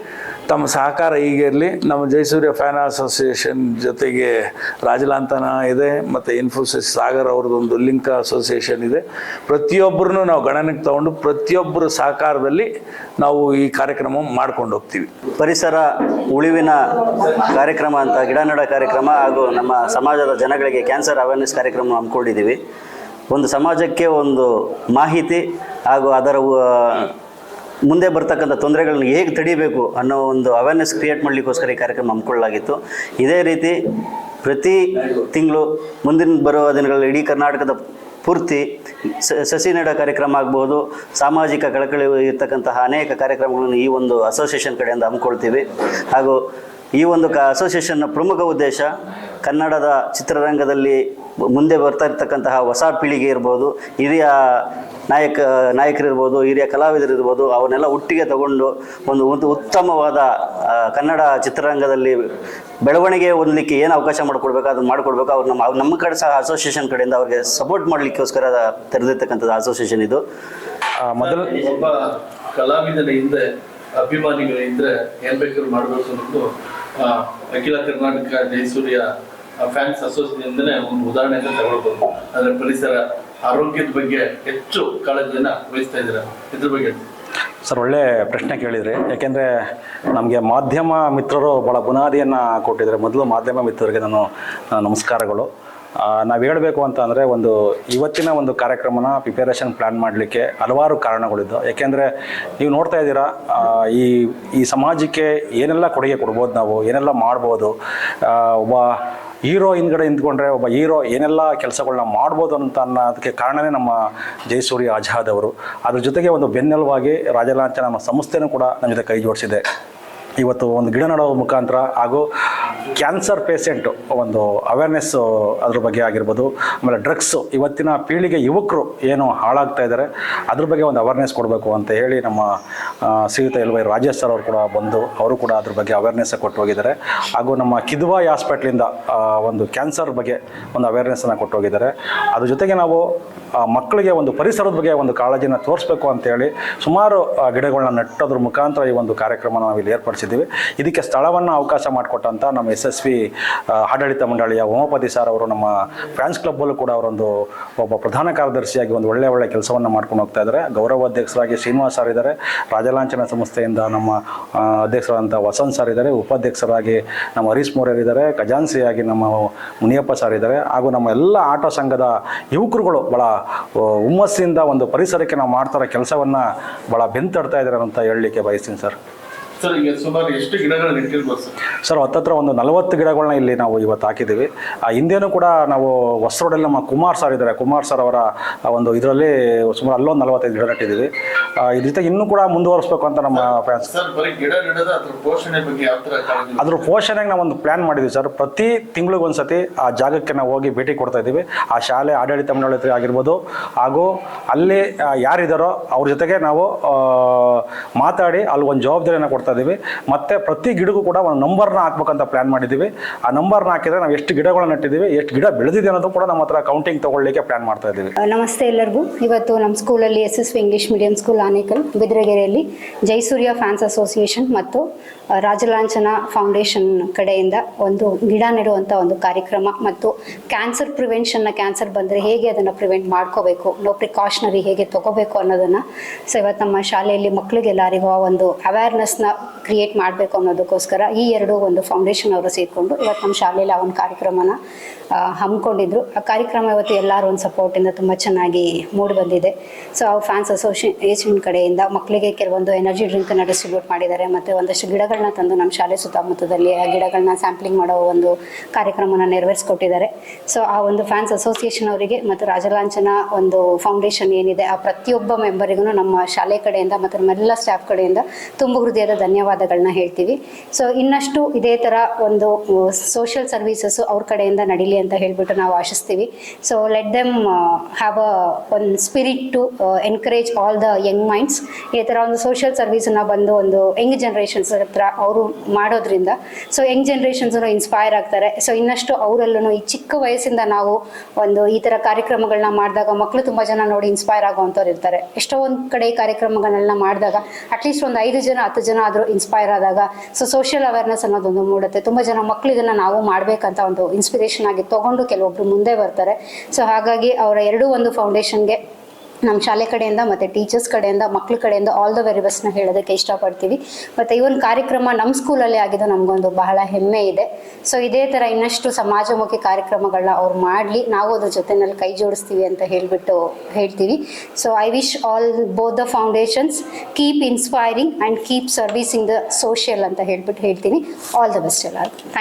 ತಮ್ಮ ಸಹಕಾರ ಹೀಗಿರಲಿ. ನಮ್ಮ ಜಯಸೂರ್ಯ ಫ್ಯಾನ್ ಅಸೋಸಿಯೇಷನ್ ಜೊತೆಗೆ ರಾಜಲಾಂತನ ಇದೆ, ಮತ್ತು ಇನ್ಫೋಸಿಸ್ ಸಾಗರ್ ಅವ್ರದ್ದೊಂದು ಲಿಂಕ್ ಅಸೋಸಿಯೇಷನ್ ಇದೆ. ಪ್ರತಿಯೊಬ್ಬರನ್ನು ನಾವು ಗಣನೆಗೆ ತಗೊಂಡು ಪ್ರತಿಯೊಬ್ಬರ ಸಹಕಾರದಲ್ಲಿ ನಾವು ಈ ಕಾರ್ಯಕ್ರಮ ಮಾಡ್ಕೊಂಡು ಹೋಗ್ತೀವಿ. ಪರಿಸರ ಉಳಿವಿನ ಕಾರ್ಯಕ್ರಮ ಅಂತ ಗಿಡ ನೆಡೋ ಕಾರ್ಯಕ್ರಮ ಹಾಗೂ ನಮ್ಮ ಸಮಾಜದ ಜನಗಳಿಗೆ ಕ್ಯಾನ್ಸರ್ ಅವೇರ್ನೆಸ್ ಕಾರ್ಯಕ್ರಮ ಹಮ್ಮಿಕೊಂಡಿದ್ದೀವಿ. ಒಂದು ಸಮಾಜಕ್ಕೆ ಒಂದು ಮಾಹಿತಿ ಹಾಗೂ ಅದರ ಮುಂದೆ ಬರ್ತಕ್ಕಂಥ ತೊಂದರೆಗಳನ್ನ ಹೇಗೆ ತಡಿಬೇಕು ಅನ್ನೋ ಒಂದು ಅವೇರ್ನೆಸ್ ಕ್ರಿಯೇಟ್ ಮಾಡಲಿಕ್ಕೋಸ್ಕರ ಈ ಕಾರ್ಯಕ್ರಮ ಹಮ್ಮಿಕೊಳ್ಳಲಾಗಿತ್ತು. ಇದೇ ರೀತಿ ಪ್ರತಿ ತಿಂಗಳು ಮುಂದಿನ ಬರುವ ದಿನಗಳಲ್ಲಿ ಇಡೀ ಕರ್ನಾಟಕದ ಪೂರ್ತಿ ಸಸಿ ನೆಡೋ ಕಾರ್ಯಕ್ರಮ ಆಗ್ಬೋದು, ಸಾಮಾಜಿಕ ಕಳಕಳಿ ಇರ್ತಕ್ಕಂತಹ ಅನೇಕ ಕಾರ್ಯಕ್ರಮಗಳನ್ನು ಈ ಒಂದು ಅಸೋಸಿಯೇಷನ್ ಕಡೆಯಿಂದ ಹಮ್ಮಿಕೊಳ್ತೀವಿ. ಹಾಗೂ ಈ ಒಂದು ಅಸೋಸಿಯೇಷನ್ನ ಪ್ರಮುಖ ಉದ್ದೇಶ ಕನ್ನಡದ ಚಿತ್ರರಂಗದಲ್ಲಿ ಮುಂದೆ ಬರ್ತಾ ಇರ್ತಕ್ಕಂತಹ ಹೊಸ ಪೀಳಿಗೆ ಇರ್ಬೋದು, ಹಿರಿಯ ನಾಯಕರಿರ್ಬೋದು, ಹಿರಿಯ ಕಲಾವಿದರಿರ್ಬೋದು, ಅವನ್ನೆಲ್ಲ ಒಟ್ಟಿಗೆ ತಗೊಂಡು ಒಂದು ಉತ್ತಮವಾದ ಕನ್ನಡ ಚಿತ್ರರಂಗದಲ್ಲಿ ಬೆಳವಣಿಗೆ ಹೊಂದಲಿಕ್ಕೆ ಏನು ಅವಕಾಶ ಮಾಡಿಕೊಡ್ಬೇಕು ಅದನ್ನು ಮಾಡಿಕೊಡ್ಬೇಕು. ಅವ್ರು ನಮ್ಮ ಕಡೆ ಸಹ ಅಸೋಸಿಯೇಷನ್ ಕಡೆಯಿಂದ ಅವ್ರಿಗೆ ಸಪೋರ್ಟ್ ಮಾಡಲಿಕ್ಕೋಸ್ಕರ ತೆರೆದಿರ್ತಕ್ಕಂಥದ್ದು ಅಸೋಸಿಯೇಷನ್ ಇದು. ಮೊದಲು ಒಬ್ಬ ಕಲಾವಿದನ ಹಿಂದೆ ಅಭಿಮಾನಿಗಳು ಇದ್ರೆ ಏನ್ ಬೇಕಾದ್ರೂ ಮಾಡಬೇಕು ಅನ್ನೋದು ಅಖಿಲ ಕರ್ನಾಟಕ ಜಯಸೂರ್ಯ ಫ್ಯಾನ್ಸ್ ಅಸೋಸಿಯೇಷನ್ ಒಂದು ಉದಾಹರಣೆಯನ್ನು ತಗೊಳ್ಬಹುದು. ಅಂದ್ರೆ ಪರಿಸರ ಆರೋಗ್ಯದ ಬಗ್ಗೆ ಹೆಚ್ಚು ಕಾಳಜಿಯನ್ನು ವಹಿಸ್ತಾ ಇದ್ದಾರೆ. ಇದ್ರ ಬಗ್ಗೆ ಸರ್, ಒಳ್ಳೆ ಪ್ರಶ್ನೆ ಕೇಳಿದ್ರಿ. ಯಾಕೆಂದರೆ ನಮಗೆ ಮಾಧ್ಯಮ ಮಿತ್ರರು ಭಾಳ ಬುನಾದಿಯನ್ನು ಕೊಟ್ಟಿದ್ದಾರೆ. ಮೊದಲು ಮಾಧ್ಯಮ ಮಿತ್ರರಿಗೆ ನಾನು ನಮಸ್ಕಾರಗಳು. ನಾವು ಹೇಳಬೇಕು ಅಂತ ಅಂದರೆ ಇವತ್ತಿನ ಒಂದು ಕಾರ್ಯಕ್ರಮನ ಪ್ರಿಪೇರೇಷನ್ ಪ್ಲ್ಯಾನ್ ಮಾಡಲಿಕ್ಕೆ ಹಲವಾರು ಕಾರಣಗಳಿದ್ದು. ಯಾಕೆಂದರೆ ನೀವು ನೋಡ್ತಾ ಇದ್ದೀರಾ, ಈ ಸಮಾಜಕ್ಕೆ ಏನೆಲ್ಲ ಕೊಡುಗೆ ಕೊಡ್ಬೋದು, ನಾವು ಏನೆಲ್ಲ ಮಾಡ್ಬೋದು, ಒಬ್ಬ ಹೀರೋ ಹಿಂದ್ಗಡೆ ನಿಂತ್ಕೊಂಡ್ರೆ ಒಬ್ಬ ಹೀರೋ ಏನೆಲ್ಲ ಕೆಲಸಗಳನ್ನ ಮಾಡ್ಬೋದು ಅಂತ ಅನ್ನೋದಕ್ಕೆ ಕಾರಣವೇ ನಮ್ಮ ಜಯಸೂರ್ಯ ಆಜಾದ್ ಅವರು. ಅದ್ರ ಜೊತೆಗೆ ಒಂದು ಬೆನ್ನೆಲುವಾಗಿ ರಾಜಲಾಂಛನ ನಮ್ಮ ಸಂಸ್ಥೆನೂ ಕೂಡ ನಮ್ಮ ಜೊತೆ ಕೈ ಜೋಡಿಸಿದೆ. ಇವತ್ತು ಒಂದು ಗಿಡ ನೆಡೋ ಮುಖಾಂತರ ಹಾಗೂ ಕ್ಯಾನ್ಸರ್ ಪೇಷೆಂಟು ಒಂದು ಅವೇರ್ನೆಸ್ಸು ಅದ್ರ ಬಗ್ಗೆ ಆಗಿರ್ಬೋದು, ಆಮೇಲೆ ಡ್ರಗ್ಸು ಇವತ್ತಿನ ಪೀಳಿಗೆ ಯುವಕರು ಏನು ಹಾಳಾಗ್ತಾ ಇದ್ದಾರೆ ಅದ್ರ ಬಗ್ಗೆ ಒಂದು ಅವೇರ್ನೆಸ್ ಕೊಡಬೇಕು ಅಂತ ಹೇಳಿ ನಮ್ಮ ಶ್ರೀಯುತ LY ರಾಜೇಶ್ ಸರ್ ಅವರು ಕೂಡ ಬಂದು ಅವರು ಕೂಡ ಅದ್ರ ಬಗ್ಗೆ ಅವೇರ್ನೆಸ್ ಕೊಟ್ಟು ಹೋಗಿದ್ದಾರೆ. ಹಾಗೂ ನಮ್ಮ ಕಿದ್ವಾಯಿ ಹಾಸ್ಪಿಟ್ಲಿಂದ ಒಂದು ಕ್ಯಾನ್ಸರ್ ಬಗ್ಗೆ ಒಂದು ಅವೇರ್ನೆಸ್ಸನ್ನು ಕೊಟ್ಟು ಹೋಗಿದ್ದಾರೆ. ಅದ್ರ ಜೊತೆಗೆ ನಾವು ಮಕ್ಕಳಿಗೆ ಒಂದು ಪರಿಸರದ ಬಗ್ಗೆ ಒಂದು ಕಾಳಜಿನ ತೋರಿಸ್ಬೇಕು ಅಂತೇಳಿ ಸುಮಾರು ಗಿಡಗಳನ್ನ ನೆಟ್ಟೋದ್ರ ಮುಖಾಂತರ ಈ ಒಂದು ಕಾರ್ಯಕ್ರಮ ನಾವಿಲ್ಲಿ ಏರ್ಪಡಿಸಿದ್ದೀವಿ. ಇದಕ್ಕೆ ಸ್ಥಳವನ್ನು ಅವಕಾಶ ಮಾಡಿಕೊಟ್ಟಂಥ ನಮ್ಮ SSV ಆಡಳಿತ ಮಂಡಳಿಯ ಉಮಾಪತಿ ಸರ್ ಅವರು ನಮ್ಮ ಫ್ಯಾನ್ಸ್ ಕ್ಲಬ್ಬಲ್ಲೂ ಕೂಡ ಒಬ್ಬ ಪ್ರಧಾನ ಕಾರ್ಯದರ್ಶಿಯಾಗಿ ಒಂದು ಒಳ್ಳೆ ಕೆಲಸವನ್ನು ಮಾಡ್ಕೊಂಡು ಹೋಗ್ತಾ ಇದ್ದಾರೆ. ಗೌರವ ಅಧ್ಯಕ್ಷರಾಗಿ ಶ್ರೀನಿವಾಸ್ ಸರ್ ಇದ್ದಾರೆ, ರಾಜಲಾಂಛನ ಸಂಸ್ಥೆಯಿಂದ ನಮ್ಮ ಅಧ್ಯಕ್ಷರಾದಂಥ ವಸಂತ್ ಸರ್ ಇದ್ದಾರೆ, ಉಪಾಧ್ಯಕ್ಷರಾಗಿ ನಮ್ಮ ಹರೀಶ್ ಮೋರ್ಯರ್ ಇದ್ದಾರೆ, ಖಜಾನ್ಸಿಯಾಗಿ ನಮ್ಮ ಮುನಿಯಪ್ಪ ಸರ್ ಇದ್ದಾರೆ. ಹಾಗೂ ನಮ್ಮ ಎಲ್ಲ ಆಟ ಸಂಘದ ಯುವಕರುಗಳು ಭಾಳ ಹುಮ್ಮಸ್ಸಿಂದ ಒಂದು ಪರಿಸರಕ್ಕೆ ನಾವು ಮಾಡ್ತಾರೋ ಕೆಲಸವನ್ನು ಭಾಳ ಬೆಂತಡ್ತಾ ಇದ್ದಾರೆ ಅಂತ ಹೇಳಲಿಕ್ಕೆ ಬಯಸ್ತೀನಿ ಸರ್. ಸರ್, ಈಗ ಸುಮಾರು ಎಷ್ಟು ಗಿಡಗಳು ನೆಟ್ಟಿರ್ಬೋದು ಸರ್? ಹತ್ತತ್ರ ಒಂದು 40 ಗಿಡಗಳನ್ನ ಇಲ್ಲಿ ನಾವು ಇವತ್ತು ಹಾಕಿದ್ದೀವಿ. ಹಿಂದೇನೂ ಕೂಡ ನಾವು ಹೊಸ ರೋಡಲ್ಲಿ ನಮ್ಮ ಕುಮಾರ್ ಸರ್ ಇದ್ದಾರೆ, ಕುಮಾರ್ ಸರ್ ಅವರ ಒಂದು ಇದರಲ್ಲಿ ಸುಮಾರು ಅಲ್ಲೊಂದು 45 ಗಿಡ ನೆಟ್ಟಿದ್ದೀವಿ. ಇದ್ರ ಜೊತೆಗೆ ಇನ್ನೂ ಕೂಡ ಮುಂದುವರಿಸಬೇಕು ಅಂತ ನಮ್ಮ ಫ್ಯಾನ್ಸ್. ಸರ್, ಬರೀ ಗಿಡ ನೆಡೋದು ಅದ್ರ ಪೋಷಣೆ ಬಗ್ಗೆ ಯಾವ ಥರ ಅದ್ರ ಪೋಷಣೆಗೆ ನಾವು ಒಂದು ಪ್ಲ್ಯಾನ್ ಮಾಡಿದ್ದೀವಿ ಸರ್. ಪ್ರತಿ ತಿಂಗಳಿಗೊಂದ್ಸತಿ ಆ ಜಾಗಕ್ಕೆ ನಾವು ಹೋಗಿ ಭೇಟಿ ಕೊಡ್ತಾ ಇದ್ದೀವಿ. ಆ ಶಾಲೆ ಆಡಳಿತ ಮಂಡಳಿ ಆಗಿರ್ಬೋದು, ಹಾಗೂ ಅಲ್ಲಿ ಯಾರಿದ್ದಾರೋ ಅವ್ರ ಜೊತೆಗೆ ನಾವು ಮಾತಾಡಿ ಅಲ್ಲಿ ಒಂದು ಜವಾಬ್ದಾರಿಯನ್ನು ಕೊಡ್ತಾ ಇದ್ದೀವಿ. ಮತ್ತೆ ಪ್ರತಿ ಗಿಡಕ್ಕೂ ಕೂಡ ಒಂದು ನಂಬರ್ನ ಹಾಕ್ಬೇಕಂತ ಪ್ಲಾನ್ ಮಾಡಿದ್ದೀವಿ. ಆ ನಂಬರ್ನ ಹಾಕಿದ್ರೆ ನಾವು ಎಷ್ಟು ಗಿಡಗಳನ್ನ ನೆಟ್ಟಿದ್ದೀವಿ, ಎಷ್ಟು ಗಿಡ ಬೆಳೆದಿದೆ ಅನ್ನೋದು ಕೂಡ ನಮ್ಮ ಹತ್ರ ಕೌಂಟಿಂಗ್ ತಗೊಳ್ಳಿಕ್ಕೆ ಪ್ಲಾನ್ ಮಾಡ್ತಾ ಇದ್ದೀವಿ. ನಮಸ್ತೆ ಎಲ್ಲರಿಗೂ. ಇವತ್ತು ನಮ್ಮ ಸ್ಕೂಲಲ್ಲಿ SSV English medium school Anekal ಬಿದ್ರಗೆರೆಯಲ್ಲಿ ಜಯಸೂರ್ಯ ಫ್ಯಾನ್ಸ್ ಅಸೋಸಿಯೇಷನ್ ಮತ್ತು ರಾಜಲಾಂಛನ ಫೌಂಡೇಶನ್ ಕಡೆಯಿಂದ ಒಂದು ಗಿಡ ನೆಡುವಂಥ ಒಂದು ಕಾರ್ಯಕ್ರಮ ಮತ್ತು ಕ್ಯಾನ್ಸರ್ ಪ್ರಿವೆನ್ಷನ್ನ, ಕ್ಯಾನ್ಸರ್ ಬಂದರೆ ಹೇಗೆ ಅದನ್ನು ಪ್ರಿವೆಂಟ್ ಮಾಡ್ಕೋಬೇಕು, ನೋ ಪ್ರಿಕಾಷನರಿ ಹೇಗೆ ತೊಗೋಬೇಕು ಅನ್ನೋದನ್ನು ಇವತ್ತು ನಮ್ಮ ಶಾಲೆಯಲ್ಲಿ ಮಕ್ಕಳಿಗೆಲ್ಲರಿಗೂ ಒಂದು ಅವೇರ್ನೆಸ್ನ ಕ್ರಿಯೇಟ್ ಮಾಡಬೇಕು ಅನ್ನೋದಕ್ಕೋಸ್ಕರ ಈ ಒಂದು ಫೌಂಡೇಶನ್ ಅವರು ಸೇರಿಕೊಂಡು ಇವತ್ತು ನಮ್ಮ ಶಾಲೆಯಲ್ಲಿ ಆ ಒಂದು ಕಾರ್ಯಕ್ರಮನ ಹಮ್ಮಿಕೊಂಡಿದ್ರು. ಆ ಕಾರ್ಯಕ್ರಮ ಇವತ್ತು ಎಲ್ಲರೂ ಒಂದು ಸಪೋರ್ಟಿಂದ ತುಂಬ ಚೆನ್ನಾಗಿ ಮೂಡಿ ಬಂದಿದೆ. ಸೊ ಆ ಫ್ಯಾನ್ಸ್ ಅಸೋಸಿಯೇಷನ್ ಕಡೆಯಿಂದ ಮಕ್ಕಳಿಗೆ ಕೆಲವೊಂದು ಎನರ್ಜಿ ಡ್ರಿಂಕನ್ನು ಡಿಸ್ಟ್ರಿಬ್ಯೂಟ್ ಮಾಡಿದ್ದಾರೆ ಮತ್ತು ಒಂದಷ್ಟು ಗಿಡಗಳನ್ನ ತಂದು ನಮ್ಮ ಶಾಲೆ ಸುತ್ತಮುತ್ತದಲ್ಲಿ ಆ ಗಿಡಗಳನ್ನ ಸ್ಯಾಂಪ್ಲಿಂಗ್ ಮಾಡೋ ಒಂದು ಕಾರ್ಯಕ್ರಮನ ನೆರವೇರಿಸ್ಕೊಟ್ಟಿದ್ದಾರೆ. ಸೊ ಆ ಒಂದು ಫ್ಯಾನ್ಸ್ ಅಸೋಸಿಯೇಷನ್ ಅವರಿಗೆ ಮತ್ತು ರಾಜಲಾಂಛನ ಒಂದು ಫೌಂಡೇಶನ್ ಏನಿದೆ ಆ ಪ್ರತಿಯೊಬ್ಬ ಮೆಂಬರಿಗೂ ನಮ್ಮ ಶಾಲೆ ಕಡೆಯಿಂದ ಮತ್ತು ನಮ್ಮೆಲ್ಲ ಸ್ಟಾಫ್ ಕಡೆಯಿಂದ ತುಂಬ ಹೃದಯದ ಧನ್ಯವಾದಗಳನ್ನ ಹೇಳ್ತೀವಿ. ಸೊ ಇನ್ನಷ್ಟು ಇದೇ ಥರ ಒಂದು ಸೋಷಿಯಲ್ ಸರ್ವೀಸಸ್ಸು ಅವ್ರ ಕಡೆಯಿಂದ ನಡೀಲಿ ಅಂತ ಹೇಳಿಬಿಟ್ಟು ನಾವು ಆಶಿಸ್ತೀವಿ. ಸೊ ಲೆಟ್ ದೆಮ್ ಹ್ಯಾವ್ ಒಂದು spirit to encourage all the young minds. ಈ ಥರ ಒಂದು ಸೋಷಿಯಲ್ ಸರ್ವೀಸನ್ನು ಬಂದು ಒಂದು ಯಂಗ್ ಜನ್ರೇಷನ್ಸ್ ಹತ್ರ ಅವರು ಮಾಡೋದ್ರಿಂದ ಸೊ ಯಂಗ್ ಜನ್ರೇಷನ್ಸನ್ನು ಇನ್ಸ್ಪೈರ್ ಆಗ್ತಾರೆ. ಸೊ ಇನ್ನಷ್ಟು ಅವರಲ್ಲೂ ಈ ಚಿಕ್ಕ ವಯಸ್ಸಿಂದ ನಾವು ಒಂದು ಈ ಥರ ಕಾರ್ಯಕ್ರಮಗಳನ್ನ ಮಾಡಿದಾಗ ಮಕ್ಕಳು ತುಂಬ ಜನ ನೋಡಿ ಇನ್ಸ್ಪೈರ್ ಆಗುವಂಥವ್ರು ಇರ್ತಾರೆ. ಎಷ್ಟೋ ಒಂದು ಕಡೆ ಕಾರ್ಯಕ್ರಮಗಳನ್ನ ಮಾಡಿದಾಗ ಅಟ್ಲೀಸ್ಟ್ ಒಂದು 5 ಜನ 10 ಜನ ಆದರೂ ಇನ್ಸ್ಪೈರ್ ಆದಾಗ ಸೊ ಸೋಷಿಯಲ್ ಅವೇರ್ನೆಸ್ ಅನ್ನೋದೊಂದು ಮೂಡುತ್ತೆ. ತುಂಬ ಜನ ಮಕ್ಕಳು ಇದನ್ನು ನಾವು ಮಾಡಬೇಕಂತ ಒಂದು ಇನ್ಸ್ಪಿರೇಷನ್ ಆಗಿ ತೊಗೊಂಡು ಕೆಲವೊಬ್ಬರು ಮುಂದೆ ಬರ್ತಾರೆ. ಸೊ ಹಾಗಾಗಿ ಅವರ ಒಂದು ಫೌಂಡೇಶನ್ಗೆ ನಮ್ಮ ಶಾಲೆ ಕಡೆಯಿಂದ ಮತ್ತು ಟೀಚರ್ಸ್ ಕಡೆಯಿಂದ ಮಕ್ಕಳ ಕಡೆಯಿಂದ ಆಲ್ ದ ವೆರಿ ಬೆಸ್ಟ್ನ ಹೇಳೋದಕ್ಕೆ ಇಷ್ಟಪಡ್ತೀವಿ. ಮತ್ತು ಈ ಒಂದು ಕಾರ್ಯಕ್ರಮ ನಮ್ಮ ಸ್ಕೂಲಲ್ಲಿ ಆಗಿದ್ದು ನಮಗೊಂದು ಬಹಳ ಹೆಮ್ಮೆ ಇದೆ. ಸೊ ಇದೇ ಥರ ಇನ್ನಷ್ಟು ಸಮಾಜಮುಖಿ ಕಾರ್ಯಕ್ರಮಗಳನ್ನ ಅವ್ರು ಮಾಡಲಿ, ನಾವು ಅದ್ರ ಜೊತೆಯಲ್ಲಿ ಕೈ ಜೋಡಿಸ್ತೀವಿ ಅಂತ ಹೇಳ್ತೀವಿ. So I wish all both the foundations keep inspiring and keep servicing the social ಅಂತ ಹೇಳ್ತೀನಿ. ಆಲ್ ದ ಬೆಸ್ಟ್ ಎಲ್ಲರಿಗೂ. Thank you.